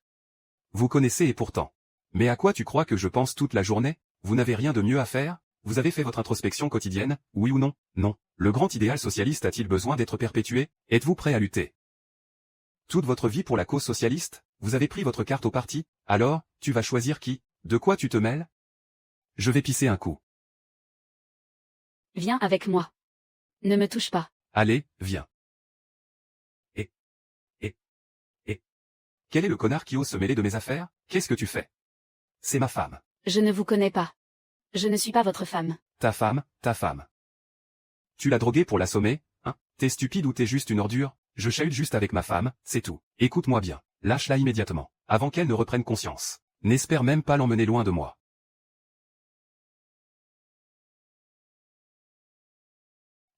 Vous connaissez et pourtant. Mais à quoi tu crois que je pense toute la journée? Vous n'avez rien de mieux à faire? Vous avez fait votre introspection quotidienne, oui ou non? Non. Le grand idéal socialiste a-t-il besoin d'être perpétué? Êtes-vous prêt à lutter toute votre vie pour la cause socialiste? Vous avez pris votre carte au parti? Alors, tu vas choisir qui? De quoi tu te mêles? Je vais pisser un coup.
Viens avec moi. Ne me touche pas.
Allez, viens. Quel est le connard qui ose se mêler de mes affaires? Qu'est-ce que tu fais? C'est ma femme.
Je ne vous connais pas. Je ne suis pas votre femme.
Ta femme, ta femme. Tu l'as droguée pour l'assommer, hein? T'es stupide ou t'es juste une ordure? Je chahute juste avec ma femme, c'est tout. Écoute-moi bien. Lâche-la immédiatement, avant qu'elle ne reprenne conscience. N'espère même pas l'emmener loin de moi.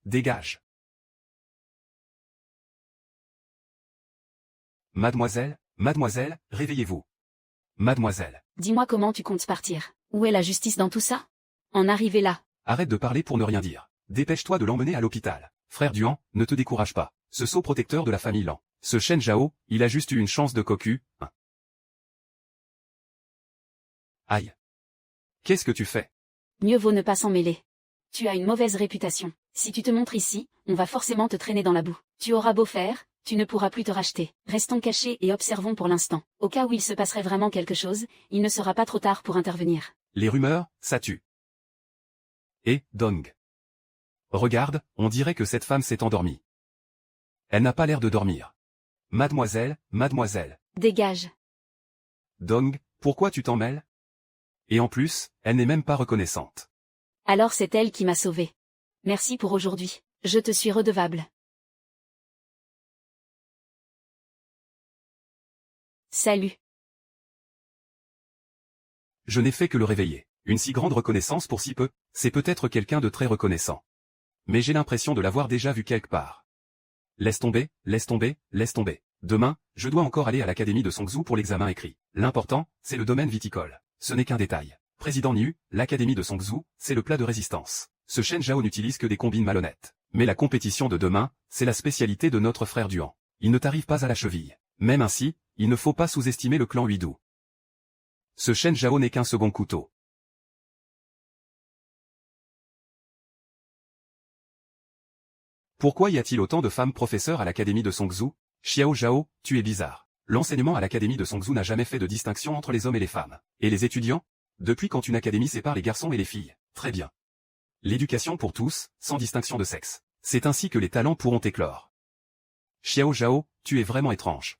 Dégage. Mademoiselle, mademoiselle, réveillez-vous. Mademoiselle.
Dis-moi comment tu comptes partir. Où est la justice dans tout ça? En arriver là.
Arrête de parler pour ne rien dire. Dépêche-toi de l'emmener à l'hôpital. Frère Duan, ne te décourage pas. Ce sceau protecteur de la famille Lan. Ce Shen Zhao, il a juste eu une chance de cocu, hein. Aïe. Qu'est-ce que tu fais?
Mieux vaut ne pas s'en mêler. Tu as une mauvaise réputation. Si tu te montres ici, on va forcément te traîner dans la boue. Tu auras beau faire, tu ne pourras plus te racheter. Restons cachés et observons pour l'instant. Au cas où il se passerait vraiment quelque chose, il ne sera pas trop tard pour intervenir.
Les rumeurs, ça tue. Et, Dong. Regarde, on dirait que cette femme s'est endormie. Elle n'a pas l'air de dormir. Mademoiselle, mademoiselle.
Dégage.
Dong, pourquoi tu t'en mêles? Et en plus, elle n'est même pas reconnaissante.
Alors c'est elle qui m'a sauvé. Merci pour aujourd'hui. Je te suis redevable. Salut.
Je n'ai fait que le réveiller. Une si grande reconnaissance pour si peu, c'est peut-être quelqu'un de très reconnaissant. Mais j'ai l'impression de l'avoir déjà vu quelque part. Laisse tomber, laisse tomber, laisse tomber. Demain, je dois encore aller à l'académie de Songzhou pour l'examen écrit. L'important, c'est le domaine viticole. Ce n'est qu'un détail. Président Niu, l'académie de Songzhou, c'est le plat de résistance. Ce Shen Zhao n'utilise que des combines malhonnêtes. Mais la compétition de demain, c'est la spécialité de notre frère Duan. Il ne t'arrive pas à la cheville. Même ainsi, il ne faut pas sous-estimer le clan Huidu. Ce Shen Zhao n'est qu'un second couteau. Pourquoi y a-t-il autant de femmes professeurs à l'académie de Songzhou? Xiao Zhao, tu es bizarre. L'enseignement à l'académie de Songzhou n'a jamais fait de distinction entre les hommes et les femmes. Et les étudiants? Depuis quand une académie sépare les garçons et les filles? Très bien. L'éducation pour tous, sans distinction de sexe. C'est ainsi que les talents pourront éclore. Xiao Zhao, tu es vraiment étrange.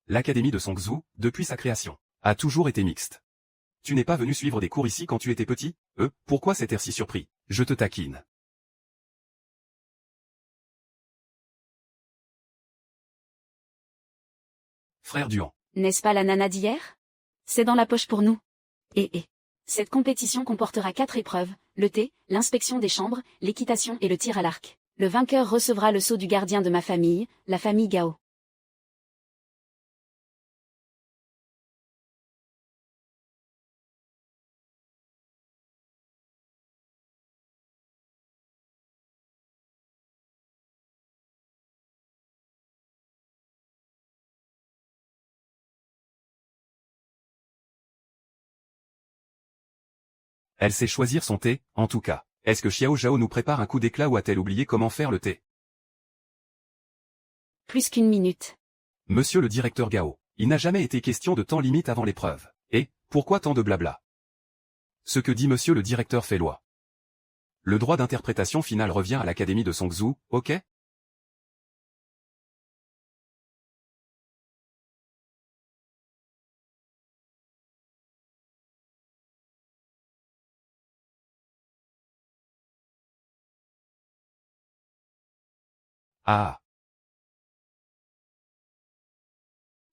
L'académie de Songzhou, depuis sa création, a toujours été mixte. Tu n'es pas venu suivre des cours ici quand tu étais petit? Pourquoi cet air si surpris? Je te taquine. Frère Duan.
N'est-ce pas la nana d'hier? C'est dans la poche pour nous. Cette compétition comportera 4 épreuves, le thé, l'inspection des chambres, l'équitation et le tir à l'arc. Le vainqueur recevra le sceau du gardien de ma famille, la famille Gao.
Elle sait choisir son thé, en tout cas. Est-ce que Xiao Zhao nous prépare un coup d'éclat ou a-t-elle oublié comment faire le thé?
Plus qu'une minute.
Monsieur le directeur Gao, il n'a jamais été question de temps limite avant l'épreuve. Et, pourquoi tant de blabla? Ce que dit monsieur le directeur fait loi. Le droit d'interprétation final revient à l'académie de Songzhou, ok? Ah.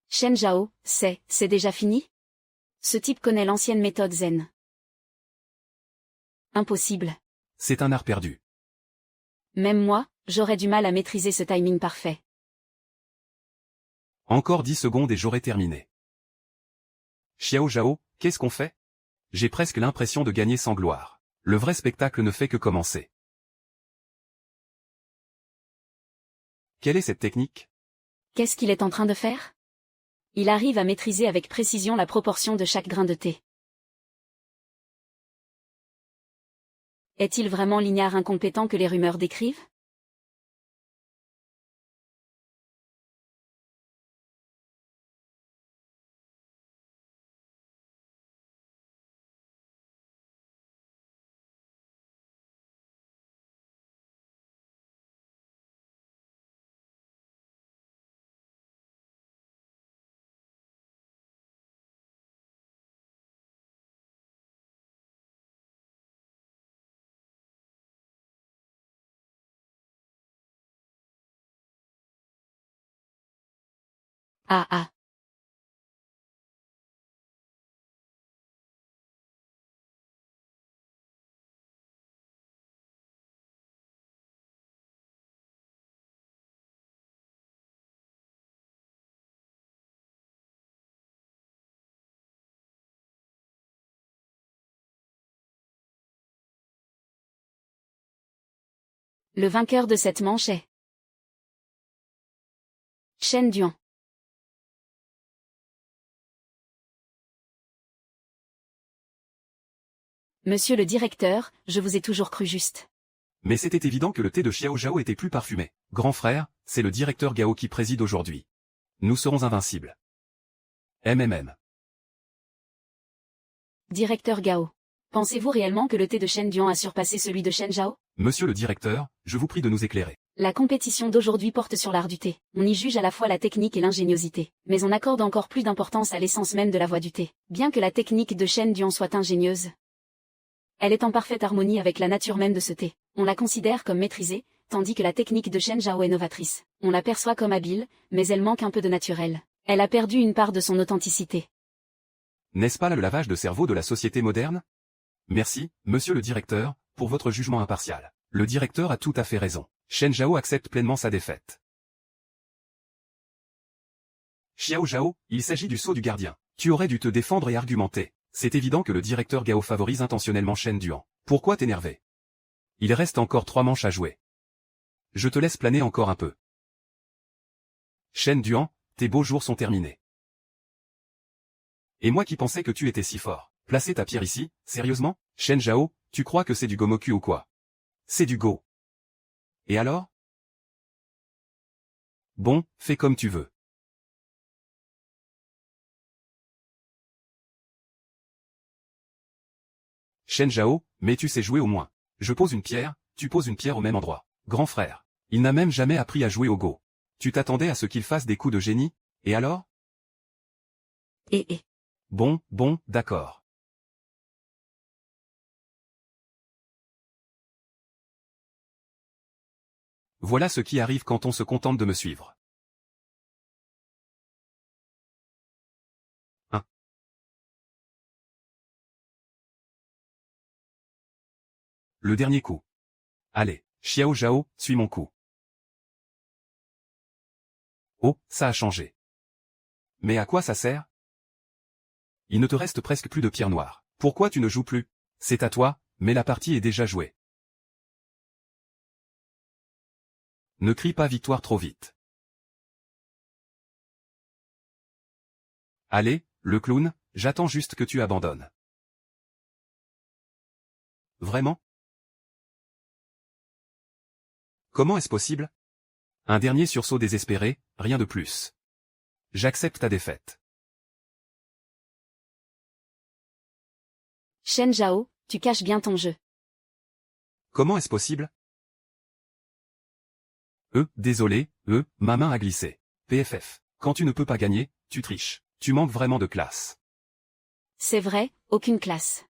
Shen Zhao, c'est déjà fini? Ce type connaît l'ancienne méthode zen. Impossible.
C'est un art perdu.
Même moi, j'aurais du mal à maîtriser ce timing parfait.
Encore 10 secondes et j'aurai terminé. Xiao Zhao, qu'est-ce qu'on fait? J'ai presque l'impression de gagner sans gloire. Le vrai spectacle ne fait que commencer. Quelle est cette technique?
Qu'est-ce qu'il est en train de faire? Il arrive à maîtriser avec précision la proportion de chaque grain de thé. Est-il vraiment l'ignare incompétent que les rumeurs décrivent? Ah. Le vainqueur de cette manche est Shen Duan. Monsieur le directeur, je vous ai toujours cru juste.
Mais c'était évident que le thé de Xiao Zhao était plus parfumé. Grand frère, c'est le directeur Gao qui préside aujourd'hui. Nous serons invincibles. MMM.
Directeur Gao. Pensez-vous réellement que le thé de Shen Duan a surpassé celui de Shen Zhao?
Monsieur le directeur, je vous prie de nous éclairer.
La compétition d'aujourd'hui porte sur l'art du thé. On y juge à la fois la technique et l'ingéniosité. Mais on accorde encore plus d'importance à l'essence même de la voie du thé. Bien que la technique de Shen Duan soit ingénieuse, elle est en parfaite harmonie avec la nature même de ce thé. On la considère comme maîtrisée, tandis que la technique de Shen Zhao est novatrice. On la perçoit comme habile, mais elle manque un peu de naturel. Elle a perdu une part de son authenticité.
N'est-ce pas là le lavage de cerveau de la société moderne? Merci, monsieur le directeur, pour votre jugement impartial. Le directeur a tout à fait raison. Shen Zhao accepte pleinement sa défaite. Xiao Zhao, il s'agit du sceau du gardien. Tu aurais dû te défendre et argumenter. C'est évident que le directeur Gao favorise intentionnellement Shen Duan. Pourquoi t'énerver? Il reste encore 3 manches à jouer. Je te laisse planer encore un peu. Shen Duan, tes beaux jours sont terminés. Et moi qui pensais que tu étais si fort. Placer ta pierre ici, sérieusement? Shen Zhao, tu crois que c'est du Gomoku ou quoi? C'est du Go. Et alors? Bon, fais comme tu veux. Shen Zhao, mais tu sais jouer au moins. Je pose une pierre, tu poses une pierre au même endroit. Grand frère. Il n'a même jamais appris à jouer au Go. Tu t'attendais à ce qu'il fasse des coups de génie, et alors? Bon, d'accord. Voilà ce qui arrive quand on se contente de me suivre. 1. Le dernier coup. Allez, Xiao Zhao, suis mon coup. Oh, ça a changé. Mais à quoi ça sert? Il ne te reste presque plus de pierre noire. Pourquoi tu ne joues plus? C'est à toi, mais la partie est déjà jouée. Ne crie pas victoire trop vite. Allez, le clown, j'attends juste que tu abandonnes. Vraiment? Comment est-ce possible? Un dernier sursaut désespéré, rien de plus. J'accepte ta défaite.
Shen Zhao, tu caches bien ton jeu.
Comment est-ce possible? Désolé, ma main a glissé. PFF. Quand tu ne peux pas gagner, tu triches. Tu manques vraiment de classe.
C'est vrai, aucune classe.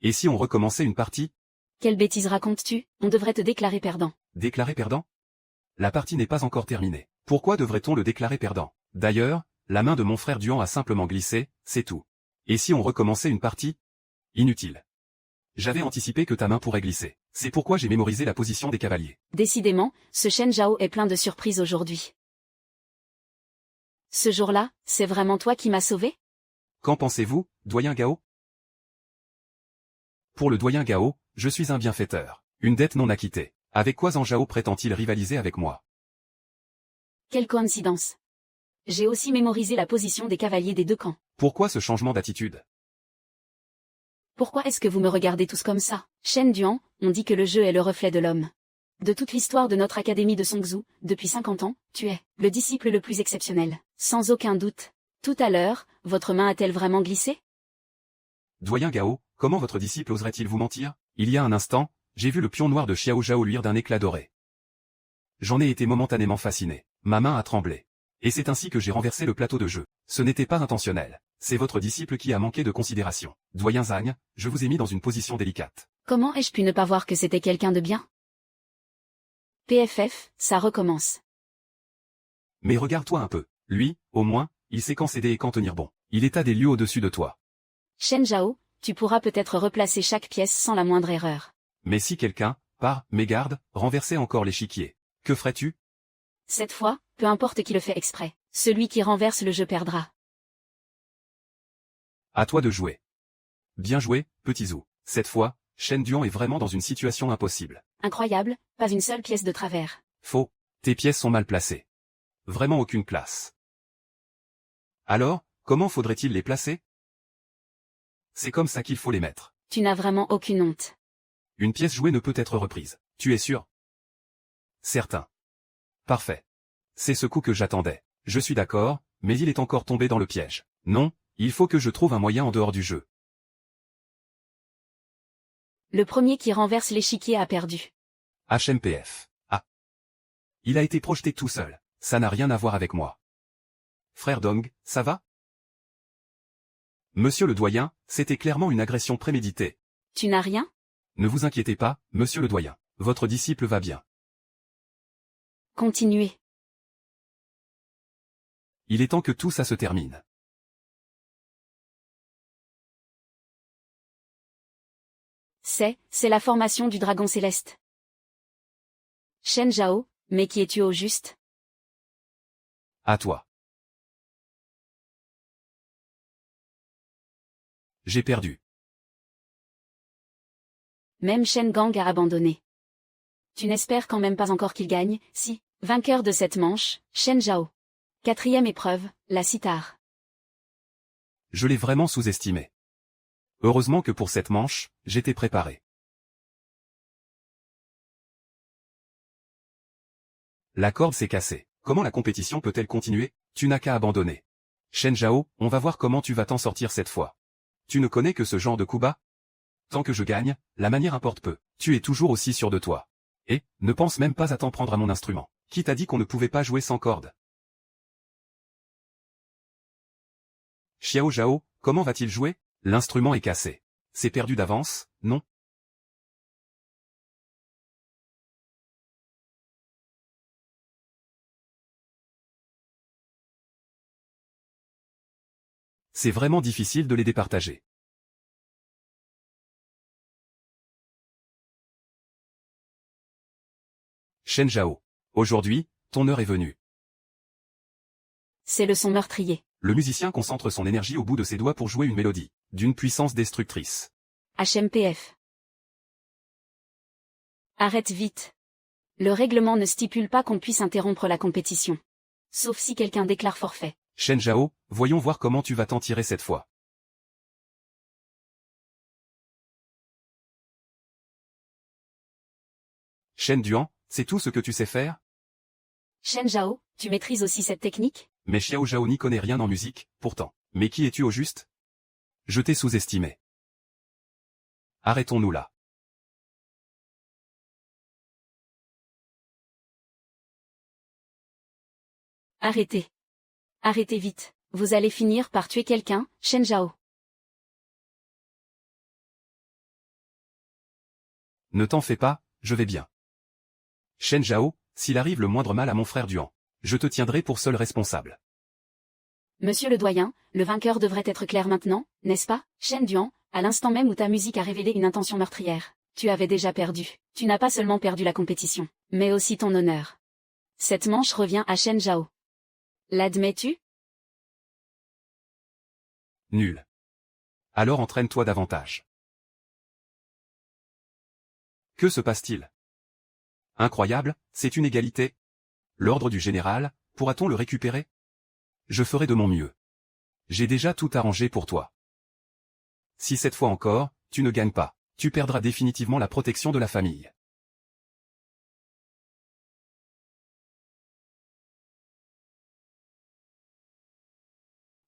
Et si on recommençait une partie?
Quelle bêtise racontes-tu? On devrait te déclarer perdant.
Déclarer perdant? La partie n'est pas encore terminée. Pourquoi devrait-on le déclarer perdant? D'ailleurs, la main de mon frère Duan a simplement glissé, c'est tout. Et si on recommençait une partie? Inutile. J'avais anticipé que ta main pourrait glisser. C'est pourquoi j'ai mémorisé la position des cavaliers.
Décidément, ce Shen Zhao est plein de surprises aujourd'hui. Ce jour-là, c'est vraiment toi qui m'as sauvé?
Qu'en pensez-vous, doyen Gao? Pour le doyen Gao, je suis un bienfaiteur. Une dette non acquittée. Avec quoi Zhang Zhao prétend-il rivaliser avec moi?
Quelle coïncidence. J'ai aussi mémorisé la position des cavaliers des deux camps.
Pourquoi ce changement d'attitude?
Pourquoi est-ce que vous me regardez tous comme ça? Shen Duan, on dit que le jeu est le reflet de l'homme. De toute l'histoire de notre académie de Songzhou, depuis 50 ans, tu es le disciple le plus exceptionnel. Sans aucun doute. Tout à l'heure, votre main a-t-elle vraiment glissé?
Doyen Gao, comment votre disciple oserait-il vous mentir? Il y a un instant, j'ai vu le pion noir de Xiao Zhao luire d'un éclat doré. J'en ai été momentanément fasciné. Ma main a tremblé. Et c'est ainsi que j'ai renversé le plateau de jeu. Ce n'était pas intentionnel. C'est votre disciple qui a manqué de considération. Doyen Zhang, je vous ai mis dans une position délicate.
Comment ai-je pu ne pas voir que c'était quelqu'un de bien? PFF, ça recommence.
Mais regarde-toi un peu. Lui, au moins, il sait quand céder et quand tenir bon. Il est à des lieues au-dessus de toi.
Shen Zhao, tu pourras peut-être replacer chaque pièce sans la moindre erreur.
Mais si quelqu'un, par mégarde, renversait encore l'échiquier, que ferais-tu?
Cette fois, peu importe qui le fait exprès. Celui qui renverse le jeu perdra.
À toi de jouer. Bien joué, petit Zhou. Cette fois, Shen Duan est vraiment dans une situation impossible.
Incroyable, pas une seule pièce de travers.
Faux. Tes pièces sont mal placées. Vraiment aucune classe. Alors, comment faudrait-il les placer? C'est comme ça qu'il faut les mettre.
Tu n'as vraiment aucune honte.
Une pièce jouée ne peut être reprise. Tu es sûr? Certain. Parfait. C'est ce coup que j'attendais. Je suis d'accord, mais il est encore tombé dans le piège. Non, il faut que je trouve un moyen en dehors du jeu.
Le premier qui renverse l'échiquier a perdu.
HMPF. Ah. Il a été projeté tout seul. Ça n'a rien à voir avec moi. Frère Dong, ça va? Monsieur le doyen, c'était clairement une agression préméditée.
Tu n'as rien?
Ne vous inquiétez pas, monsieur le doyen. Votre disciple va bien.
Continuez.
Il est temps que tout ça se termine.
C'est la formation du dragon céleste. Shen Zhao, mais qui es-tu au juste?
À toi. J'ai perdu.
Même Shen Gang a abandonné. Tu n'espères quand même pas encore qu'il gagne, si, vainqueur de cette manche, Shen Zhao. 4e épreuve, la cithare.
Je l'ai vraiment sous-estimé. Heureusement que pour cette manche, j'étais préparé. La corde s'est cassée. Comment la compétition peut-elle continuer? Tu n'as qu'à abandonner. Shen Zhao, on va voir comment tu vas t'en sortir cette fois. Tu ne connais que ce genre de coup bas? Tant que je gagne, la manière importe peu. Tu es toujours aussi sûr de toi. Et, ne pense même pas à t'en prendre à mon instrument. Qui t'a dit qu'on ne pouvait pas jouer sans corde? Xiao Zhao, comment va-t-il jouer? L'instrument est cassé. C'est perdu d'avance, non? C'est vraiment difficile de les départager. Shen Zhao. Aujourd'hui, ton heure est venue.
C'est le son meurtrier.
Le musicien concentre son énergie au bout de ses doigts pour jouer une mélodie, d'une puissance destructrice.
HMPF. Arrête vite. Le règlement ne stipule pas qu'on puisse interrompre la compétition. Sauf si quelqu'un déclare forfait.
Shen Zhao, voyons voir comment tu vas t'en tirer cette fois. Shen Duan, c'est tout ce que tu sais faire?
Shen Zhao, tu maîtrises aussi cette technique?
Mais Xiao Zhao n'y connaît rien en musique, pourtant. Mais qui es-tu au juste? Je t'ai sous-estimé. Arrêtons-nous là.
Arrêtez. Arrêtez vite. Vous allez finir par tuer quelqu'un, Shen Zhao.
Ne t'en fais pas, je vais bien. Shen Zhao, s'il arrive le moindre mal à mon frère Duan, je te tiendrai pour seul responsable.
Monsieur le doyen, le vainqueur devrait être clair maintenant, n'est-ce pas, Shen Duan, à l'instant même où ta musique a révélé une intention meurtrière. Tu avais déjà perdu. Tu n'as pas seulement perdu la compétition, mais aussi ton honneur. Cette manche revient à Shen Zhao. L'admets-tu?
Nul. Alors entraîne-toi davantage. Que se passe-t-il? Incroyable, c'est une égalité. L'ordre du général, pourra-t-on le récupérer? Je ferai de mon mieux. J'ai déjà tout arrangé pour toi. Si cette fois encore, tu ne gagnes pas, tu perdras définitivement la protection de la famille.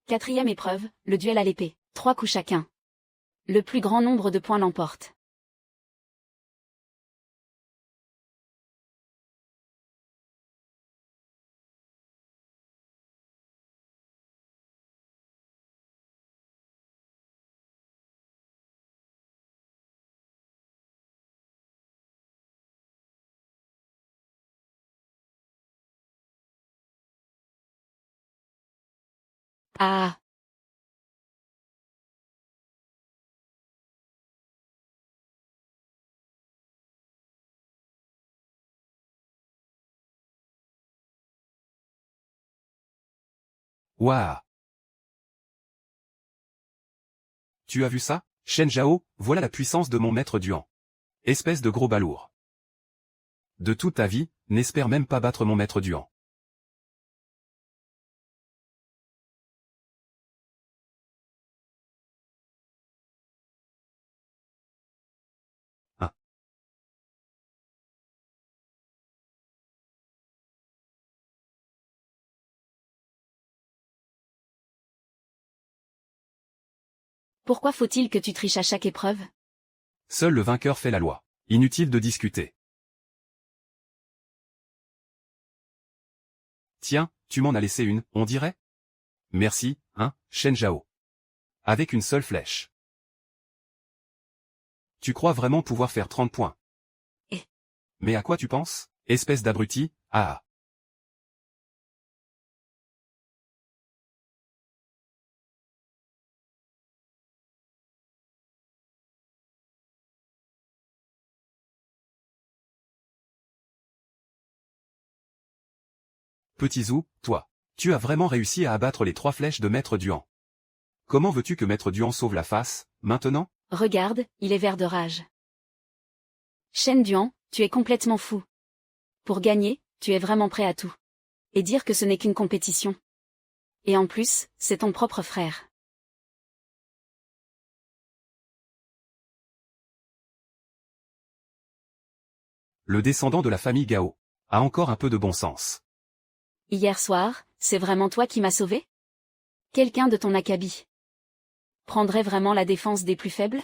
Quatrième épreuve, le duel à l'épée. 3 coups chacun. Le plus grand nombre de points l'emporte. Ah.
Waouh! Tu as vu ça? Shen Zhao, voilà la puissance de mon maître Duan. Espèce de gros balourd. De toute ta vie, n'espère même pas battre mon maître Duan. Hein.
Pourquoi faut-il que tu triches à chaque épreuve?
Seul le vainqueur fait la loi. Inutile de discuter. Tiens, tu m'en as laissé une, on dirait? Merci, hein, Shen Zhao. Avec une seule flèche. Tu crois vraiment pouvoir faire 30 points?
Eh.
Mais à quoi tu penses, espèce d'abruti? Ah. Petit Zhou, toi. Tu as vraiment réussi à abattre les 3 flèches de Maître Duan. Comment veux-tu que Maître Duan sauve la face, maintenant?
Regarde, il est vert de rage. Shen Duan, tu es complètement fou. Pour gagner, tu es vraiment prêt à tout. Et dire que ce n'est qu'une compétition. Et en plus, c'est ton propre frère.
Le descendant de la famille Gao a encore un peu de bon sens.
Hier soir, c'est vraiment toi qui m'as sauvé? Quelqu'un de ton acabit prendrait vraiment la défense des plus faibles?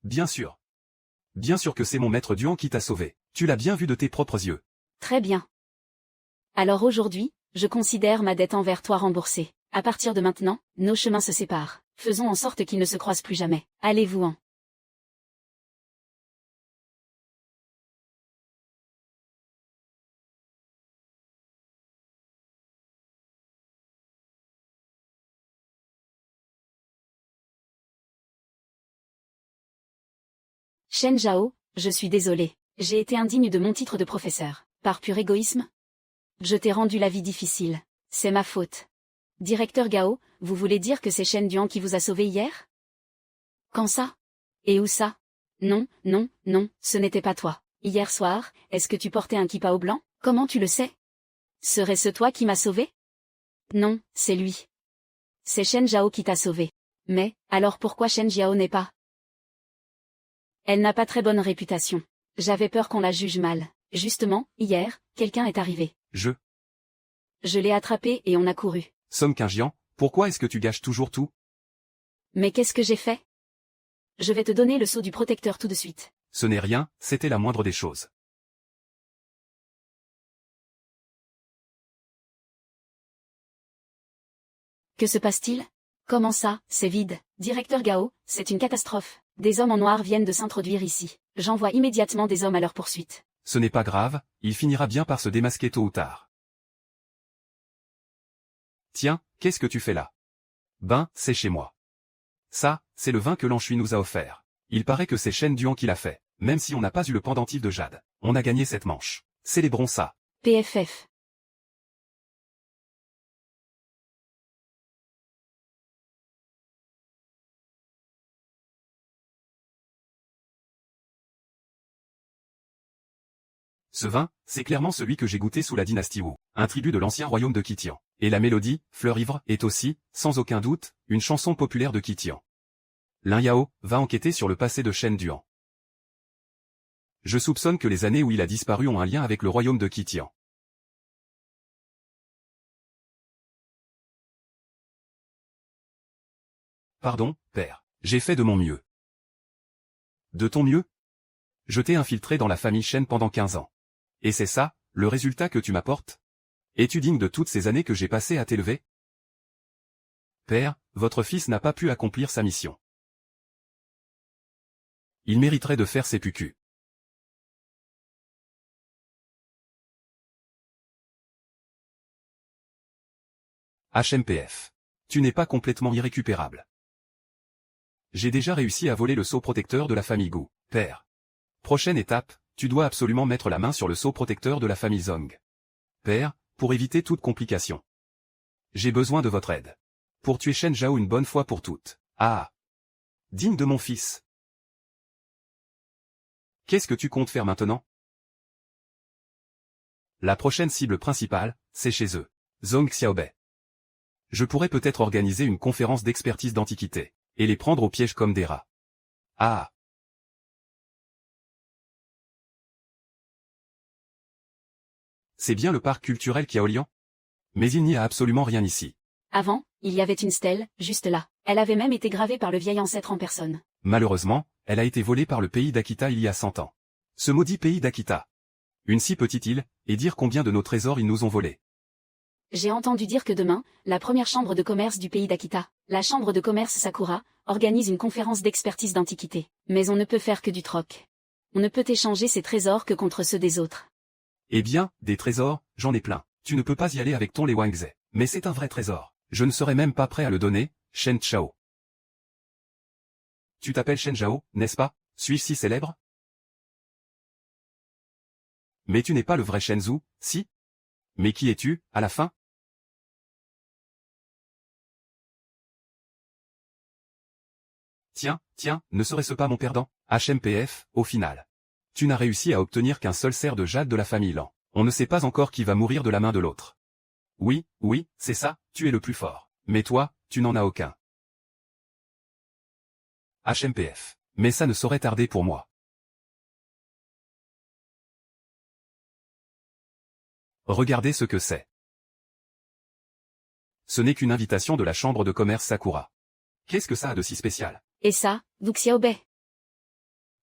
Bien sûr. Bien sûr que c'est mon Maître Duan qui t'a sauvé. Tu l'as bien vu de tes propres yeux.
Très bien. Alors aujourd'hui, je considère ma dette envers toi remboursée. À partir de maintenant, nos chemins se séparent. Faisons en sorte qu'ils ne se croisent plus jamais. Allez-vous-en. Shen Zhao, je suis désolé. J'ai été indigne de mon titre de professeur. Par pur égoïsme? Je t'ai rendu la vie difficile. C'est ma faute. Directeur Gao, vous voulez dire que c'est Shen Duan qui vous a sauvé hier? Quand ça? Et où ça? Non, non, non, ce n'était pas toi. Hier soir, est-ce que tu portais un kippa au blanc? Comment tu le sais? Serait-ce toi qui m'as sauvé? Non, c'est lui. C'est Shen Zhao qui t'a sauvé. Mais, alors pourquoi Shen Zhao n'est pas? Elle n'a pas très bonne réputation. J'avais peur qu'on la juge mal. Justement, hier, quelqu'un est arrivé. Je l'ai attrapé et on a couru.
Song Qingjian, pourquoi est-ce que tu gâches toujours tout?
Mais qu'est-ce que j'ai fait? Je vais te donner le sceau du protecteur tout de suite.
Ce n'est rien, c'était la moindre des choses.
Que se passe-t-il? Comment ça, c'est vide? Directeur Gao, c'est une catastrophe. Des hommes en noir viennent de s'introduire ici. J'envoie immédiatement des hommes à leur poursuite.
Ce n'est pas grave, il finira bien par se démasquer tôt ou tard. Tiens, qu'est-ce que tu fais là? Ben, c'est chez moi. Ça, c'est le vin que l'Anshui nous a offert. Il paraît que c'est Shen Duan qui l'a fait. Même si on n'a pas eu le pendentif de jade, on a gagné cette manche. Célébrons ça.
PFF.
Ce vin, c'est clairement celui que j'ai goûté sous la dynastie Wu, un tribut de l'ancien royaume de Qitian. Et la mélodie, Fleur ivre, est aussi, sans aucun doute, une chanson populaire de Qitian. Lin Yao va enquêter sur le passé de Shen Duan. Je soupçonne que les années où il a disparu ont un lien avec le royaume de Qitian. Pardon, père. J'ai fait de mon mieux. De ton mieux? Je t'ai infiltré dans la famille Shen pendant 15 ans. Et c'est ça, le résultat que tu m'apportes? Es-tu digne de toutes ces années que j'ai passées à t'élever? Père, votre fils n'a pas pu accomplir sa mission. Il mériterait de faire ses PQ. HMPF. Tu n'es pas complètement irrécupérable. J'ai déjà réussi à voler le sceau protecteur de la famille Gu, père. Prochaine étape, tu dois absolument mettre la main sur le sceau protecteur de la famille Zhong. Père, pour éviter toute complication. J'ai besoin de votre aide. Pour tuer Shen Zhao une bonne fois pour toutes. Ah! Digne de mon fils. Qu'est-ce que tu comptes faire maintenant? La prochaine cible principale, c'est chez eux. Zhong Xiaobei. Je pourrais peut-être organiser une conférence d'expertise d'antiquité, et les prendre au piège comme des rats. Ah! C'est bien le parc culturel Qiaolian? Mais il n'y a absolument rien ici.
Avant, il y avait une stèle, juste là. Elle avait même été gravée par le vieil ancêtre en personne.
Malheureusement, elle a été volée par le pays d'Akita il y a 100 ans. Ce maudit pays d'Akita. Une si petite île, et dire combien de nos trésors ils nous ont volés.
J'ai entendu dire que demain, la première chambre de commerce du pays d'Akita, la chambre de commerce Sakura, organise une conférence d'expertise d'antiquité. Mais on ne peut faire que du troc. On ne peut échanger ses trésors que contre ceux des autres.
Eh bien, des trésors, j'en ai plein. Tu ne peux pas y aller avec ton Lei Wangzhe. Mais c'est un vrai trésor. Je ne serais même pas prêt à le donner, Shen Chao. Tu t'appelles Shen Zhao, n'est-ce pas? Suis-je si célèbre? Mais tu n'es pas le vrai Shen Zhu, si? Mais qui es-tu, à la fin? Tiens, ne serait-ce pas mon perdant? HMPF, au final. Tu n'as réussi à obtenir qu'un seul cerf de jade de la famille Lan. On ne sait pas encore qui va mourir de la main de l'autre. Oui, c'est ça, tu es le plus fort. Mais toi, tu n'en as aucun. HMPF. Mais ça ne saurait tarder pour moi. Regardez ce que c'est. Ce n'est qu'une invitation de la chambre de commerce Sakura. Qu'est-ce que ça a de si spécial?
Et ça, Wu Xiaobei.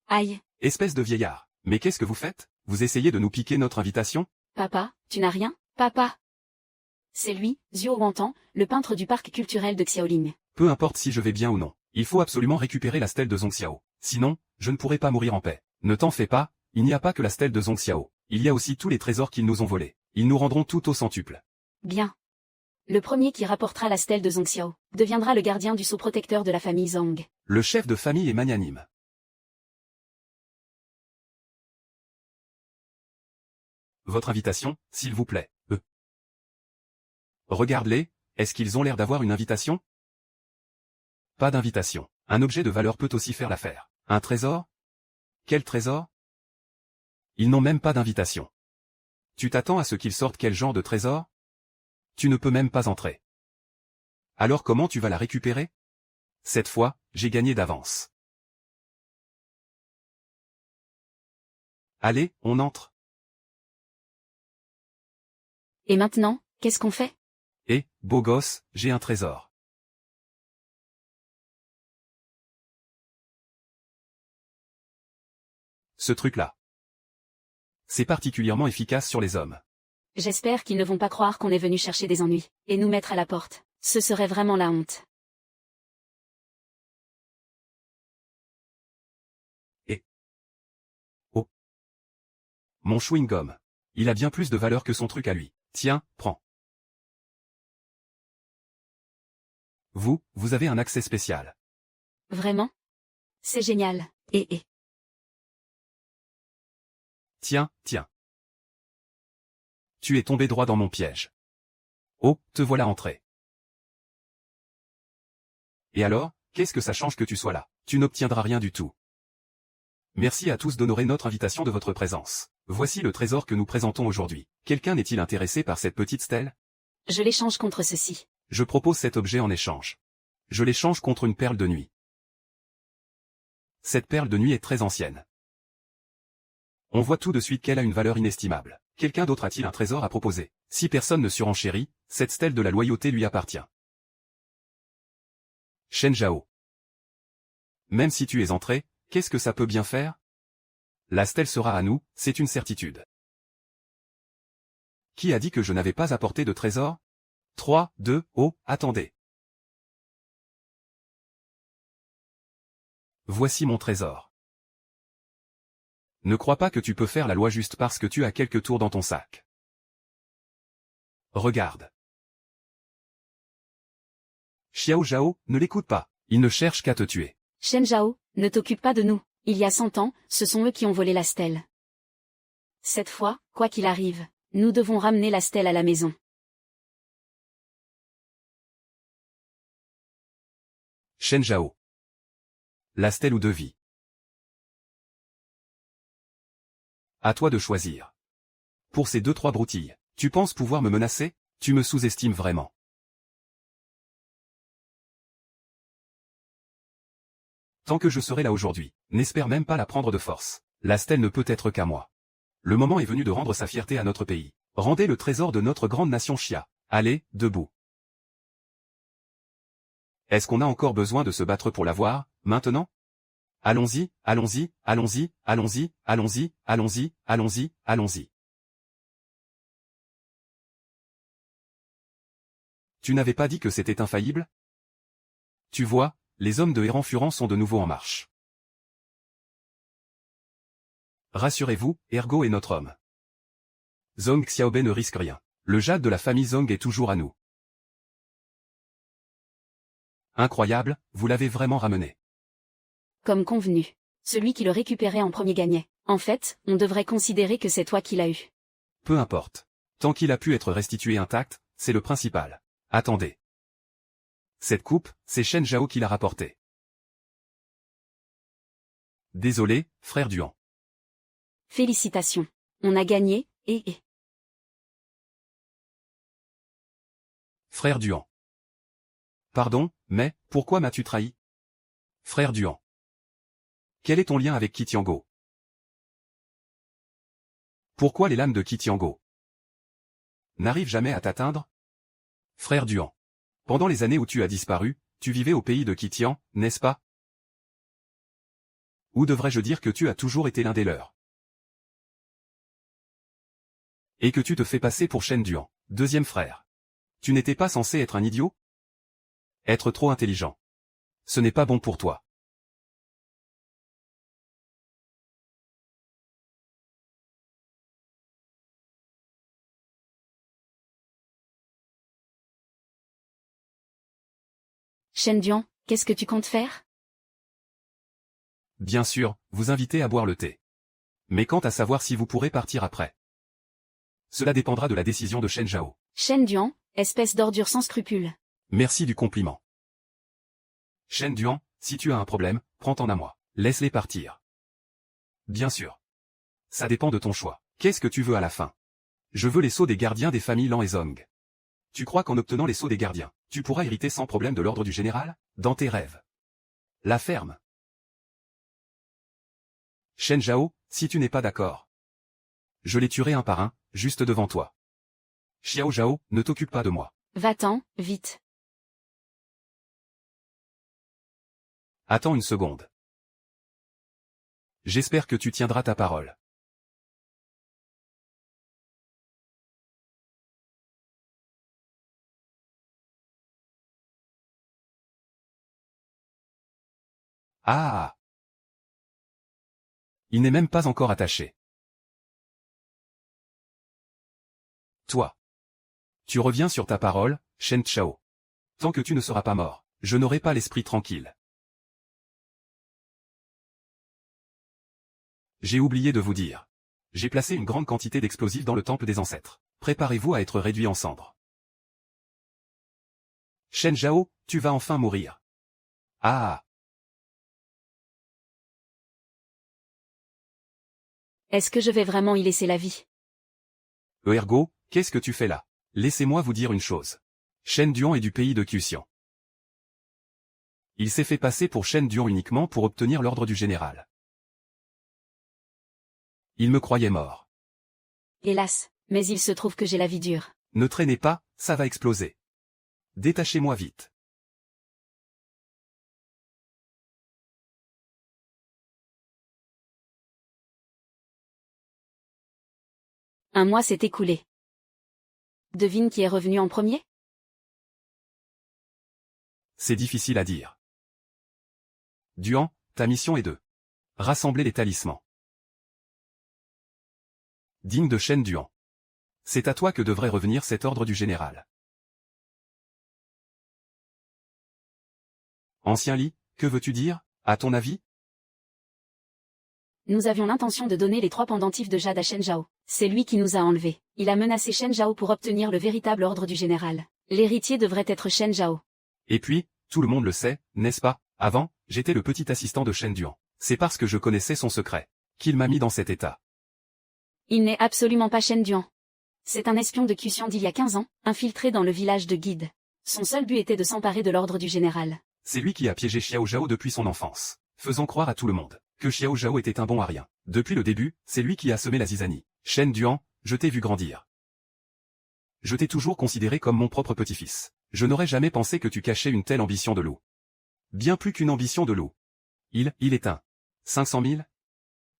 Aïe.
Espèce de vieillard. Mais qu'est-ce que vous faites? Vous essayez de nous piquer notre invitation?
Papa, tu n'as rien? Papa. C'est lui, Zhuo Wantan, le peintre du parc culturel de Xiaoling.
Peu importe si je vais bien ou non. Il faut absolument récupérer la stèle de Zongxiao. Sinon, je ne pourrai pas mourir en paix. Ne t'en fais pas, il n'y a pas que la stèle de Zongxiao. Il y a aussi tous les trésors qu'ils nous ont volés. Ils nous rendront tout au centuple.
Bien. Le premier qui rapportera la stèle de Zongxiao deviendra le gardien du sceau protecteur de la famille Zhang.
Le chef de famille est magnanime. Votre invitation, s'il vous plaît. Regarde-les, est-ce qu'ils ont l'air d'avoir une invitation? Pas d'invitation. Un objet de valeur peut aussi faire l'affaire. Un trésor? Quel trésor? Ils n'ont même pas d'invitation. Tu t'attends à ce qu'ils sortent quel genre de trésor? Tu ne peux même pas entrer. Alors comment tu vas la récupérer? Cette fois, j'ai gagné d'avance. Allez, on entre.
Et maintenant, qu'est-ce qu'on fait?
Eh, beau gosse, j'ai un trésor. Ce truc-là. C'est particulièrement efficace sur les hommes.
J'espère qu'ils ne vont pas croire qu'on est venu chercher des ennuis, et nous mettre à la porte. Ce serait vraiment la honte.
Et oh, mon chewing-gum. Il a bien plus de valeur que son truc à lui. Tiens, prends. Vous avez un accès spécial.
Vraiment? C'est génial. Et.
Tiens. Tu es tombé droit dans mon piège. Oh, te voilà entré. Et alors, qu'est-ce que ça change que tu sois là? Tu n'obtiendras rien du tout. Merci à tous d'honorer notre invitation de votre présence. Voici le trésor que nous présentons aujourd'hui. Quelqu'un n'est-il intéressé par cette petite stèle?
Je l'échange contre ceci.
Je propose cet objet en échange. Je l'échange contre une perle de nuit. Cette perle de nuit est très ancienne. On voit tout de suite qu'elle a une valeur inestimable. Quelqu'un d'autre a-t-il un trésor à proposer? Si personne ne surenchérit, cette stèle de la loyauté lui appartient. Shen Zhao. Même si tu es entré, qu'est-ce que ça peut bien faire? La stèle sera à nous, c'est une certitude. Qui a dit que je n'avais pas apporté de trésor? 3, 2, oh, attendez. Voici mon trésor. Ne crois pas que tu peux faire la loi juste parce que tu as quelques tours dans ton sac. Regarde. Xiao Zhao, ne l'écoute pas. Il ne cherche qu'à te tuer.
Shen Zhao, ne t'occupe pas de nous. Il y a 100 ans, ce sont eux qui ont volé la stèle. Cette fois, quoi qu'il arrive, nous devons ramener la stèle à la maison.
Shen Zhao. La stèle ou de vie. À toi de choisir. Pour ces 2-3 broutilles, tu penses pouvoir me menacer? Tu me sous-estimes vraiment. Tant que je serai là aujourd'hui, n'espère même pas la prendre de force. La stèle ne peut être qu'à moi. Le moment est venu de rendre sa fierté à notre pays. Rendez le trésor de notre grande nation Xia. Allez, debout. Est-ce qu'on a encore besoin de se battre pour l'avoir, maintenant? Allons-y, allons-y, allons-y, allons-y, allons-y, allons-y, allons-y, allons-y. Tu n'avais pas dit que c'était infaillible? Tu vois, les hommes de Héran Furant sont de nouveau en marche. Rassurez-vous, Ergo est notre homme. Zhong Xiaobei ne risque rien. Le jade de la famille Zhong est toujours à nous. Incroyable, vous l'avez vraiment ramené.
Comme convenu. Celui qui le récupérait en premier gagnait. En fait, on devrait considérer que c'est toi qui l'as eu.
Peu importe. Tant qu'il a pu être restitué intact, c'est le principal. Attendez. Cette coupe, c'est Shen Zhao qui l'a rapportée. Désolé, frère Duan.
Félicitations. On a gagné, et...
Frère Duan. Pardon, mais, pourquoi m'as-tu trahi? Frère Duan. Quel est ton lien avec Qi Tianguo? Pourquoi les lames de Qi Tianguo n'arrivent jamais à t'atteindre? Frère Duan. Pendant les années où tu as disparu, tu vivais au pays de Qi Tian, n'est-ce pas? Ou devrais-je dire que tu as toujours été l'un des leurs? Et que tu te fais passer pour Shen Duan, deuxième frère. Tu n'étais pas censé être un idiot? Être trop intelligent. Ce n'est pas bon pour toi.
Shen Duan, qu'est-ce que tu comptes faire?
Bien sûr, vous inviter à boire le thé. Mais quant à savoir si vous pourrez partir après, cela dépendra de la décision de Shen Zhao.
Shen Duan, espèce d'ordure sans scrupules.
Merci du compliment. Shen Duan, si tu as un problème, prends-en à moi. Laisse-les partir. Bien sûr. Ça dépend de ton choix. Qu'est-ce que tu veux à la fin? Je veux les sceaux des gardiens des familles Lan et Zhong. Tu crois qu'en obtenant les sceaux des gardiens, tu pourras hériter sans problème de l'ordre du général? Dans tes rêves. La ferme. Shen Zhao, si tu n'es pas d'accord, je les tuerai un par un, juste devant toi. Xiao Zhao, ne t'occupe pas de moi.
Va-t'en, vite.
Attends une seconde. J'espère que tu tiendras ta parole. Ah! Il n'est même pas encore attaché. Toi. Tu reviens sur ta parole, Shen Chao. Tant que tu ne seras pas mort, je n'aurai pas l'esprit tranquille. J'ai oublié de vous dire. J'ai placé une grande quantité d'explosifs dans le temple des ancêtres. Préparez-vous à être réduits en cendres. Shen Zhao, tu vas enfin mourir. Ah!
Est-ce que je vais vraiment y laisser la vie?
Ergo, qu'est-ce que tu fais là? Laissez-moi vous dire une chose. Shen Duan est du pays de Qiuxian. Il s'est fait passer pour Shen Duan uniquement pour obtenir l'ordre du général. Il me croyait mort.
Hélas, mais il se trouve que j'ai la vie dure.
Ne traînez pas, ça va exploser. Détachez-moi vite.
Un mois s'est écoulé. Devine qui est revenu en premier?
C'est difficile à dire. Duan, ta mission est de rassembler les talismans. Digne de Shen Duan. C'est à toi que devrait revenir cet ordre du général. Ancien Li, que veux-tu dire, à ton avis?
Nous avions l'intention de donner les 3 pendentifs de jade à Shen Zhao. C'est lui qui nous a enlevés. Il a menacé Shen Zhao pour obtenir le véritable ordre du général. L'héritier devrait être Shen Zhao.
Et puis, tout le monde le sait, n'est-ce pas? Avant, j'étais le petit assistant de Shen Duan. C'est parce que je connaissais son secret qu'il m'a mis dans cet état.
Il n'est absolument pas Shen Duan. C'est un espion de Qiuxian d'il y a 15 ans, infiltré dans le village de Guide. Son seul but était de s'emparer de l'ordre du général.
C'est lui qui a piégé Xiao Zhao depuis son enfance, faisant croire à tout le monde que Xiao Zhao était un bon à rien. Depuis le début, c'est lui qui a semé la zizanie. Shen Duan, je t'ai vu grandir. Je t'ai toujours considéré comme mon propre petit-fils. Je n'aurais jamais pensé que tu cachais une telle ambition de loup. Bien plus qu'une ambition de loup. Il est un 500 000?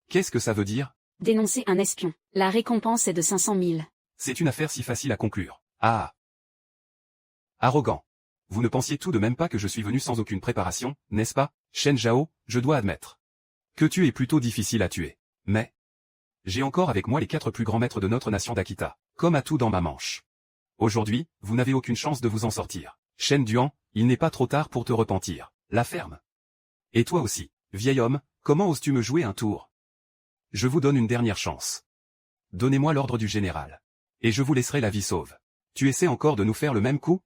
Qu'est-ce que ça veut dire?
Dénoncer un espion. La récompense est de 500 000.
C'est une affaire si facile à conclure. Ah! Arrogant. Vous ne pensiez tout de même pas que je suis venu sans aucune préparation, n'est-ce pas, Shen Zhao, je dois admettre que tu es plutôt difficile à tuer. Mais j'ai encore avec moi les 4 plus grands maîtres de notre nation d'Akita, comme atout dans ma manche. Aujourd'hui, vous n'avez aucune chance de vous en sortir. Shen Duan, il n'est pas trop tard pour te repentir. La ferme. Et toi aussi, vieil homme, comment oses-tu me jouer un tour? Je vous donne une dernière chance. Donnez-moi l'ordre du général. Et je vous laisserai la vie sauve. Tu essaies encore de nous faire le même coup?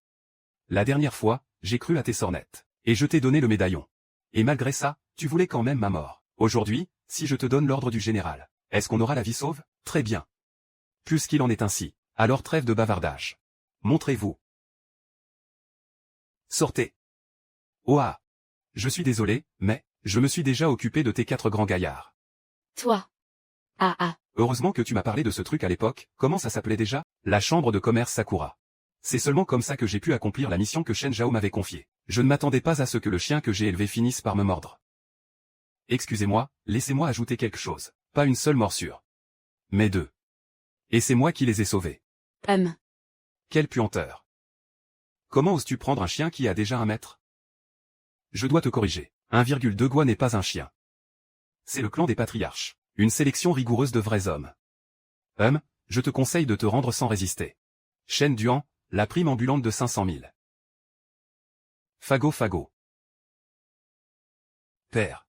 La dernière fois, j'ai cru à tes sornettes. Et je t'ai donné le médaillon. Et malgré ça, tu voulais quand même ma mort. Aujourd'hui, si je te donne l'ordre du général, est-ce qu'on aura la vie sauve? Très bien. Puisqu'il en est ainsi, alors trêve de bavardage. Montrez-vous. Sortez. Ouah. Je suis désolé, mais je me suis déjà occupé de tes 4 grands gaillards.
Toi. Ah.
Heureusement que tu m'as parlé de ce truc à l'époque, comment ça s'appelait déjà? La chambre de commerce Sakura. C'est seulement comme ça que j'ai pu accomplir la mission que Shen Zhao m'avait confiée. Je ne m'attendais pas à ce que le chien que j'ai élevé finisse par me mordre. Excusez-moi, laissez-moi ajouter quelque chose. Pas une seule morsure. Mais 2. Et c'est moi qui les ai sauvés. Quelle puanteur. Comment oses-tu prendre un chien qui a déjà 1 mètre? Je dois te corriger. 1,2 Gua n'est pas un chien. C'est le clan des patriarches. Une sélection rigoureuse de vrais hommes. Je te conseille de te rendre sans résister. Shen Duan, la prime ambulante de 500 000. Fago. Père.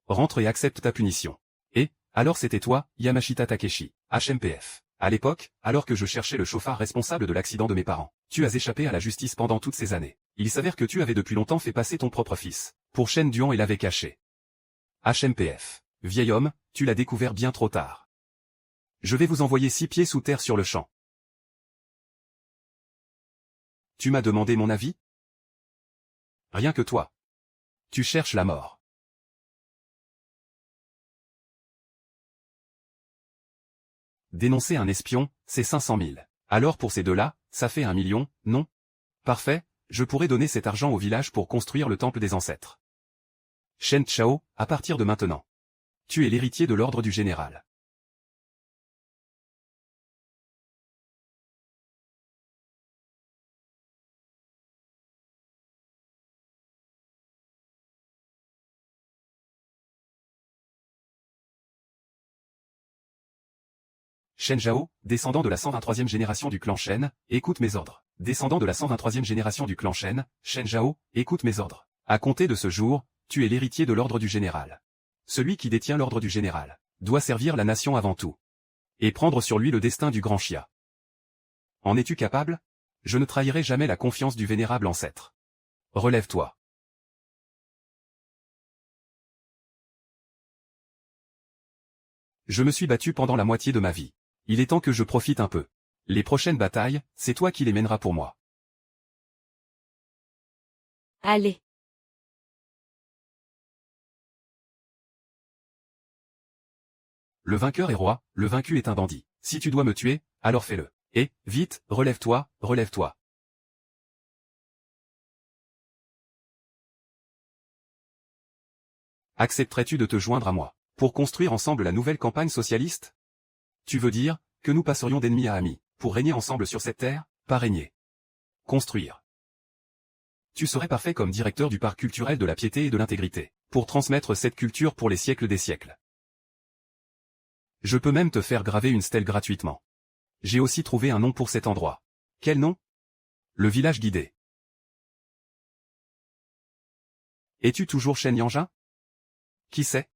Rentre et accepte ta punition. Et, alors c'était toi, Yamashita Takeshi, HMPF. À l'époque, alors que je cherchais le chauffard responsable de l'accident de mes parents, tu as échappé à la justice pendant toutes ces années. Il s'avère que tu avais depuis longtemps fait passer ton propre fils pour Shen Duan et l'avais caché. HMPF. Vieil homme, tu l'as découvert bien trop tard. Je vais vous envoyer 6 pieds sous terre sur le champ. Tu m'as demandé mon avis? Rien que toi. Tu cherches la mort. Dénoncer un espion, c'est 500 000. Alors pour ces 2-là, ça fait 1 million, non? Parfait, je pourrais donner cet argent au village pour construire le temple des ancêtres. Shen Zhao, à partir de maintenant. Tu es l'héritier de l'ordre du général. Shen Zhao, descendant de la 123e génération du clan Shen, écoute mes ordres. Descendant de la 123e génération du clan Shen, Shen Zhao, écoute mes ordres. À compter de ce jour, tu es l'héritier de l'ordre du général. Celui qui détient l'ordre du général doit servir la nation avant tout. Et prendre sur lui le destin du grand Xia. En es-tu capable? Je ne trahirai jamais la confiance du vénérable ancêtre. Relève-toi. Je me suis battu pendant la moitié de ma vie. Il est temps que je profite un peu. Les prochaines batailles, c'est toi qui les mèneras pour moi.
Allez.
Le vainqueur est roi, le vaincu est un bandit. Si tu dois me tuer, alors fais-le. Et, vite, relève-toi, relève-toi. Accepterais-tu de te joindre à moi, pour construire ensemble la nouvelle campagne socialiste? Tu veux dire, que nous passerions d'ennemis à amis, pour régner ensemble sur cette terre? Pas régner. Construire. Tu serais parfait comme directeur du parc culturel de la piété et de l'intégrité, pour transmettre cette culture pour les siècles des siècles. Je peux même te faire graver une stèle gratuitement. J'ai aussi trouvé un nom pour cet endroit. Quel nom? Le village guidé. Es-tu toujours Shen Yanjin? Qui sait?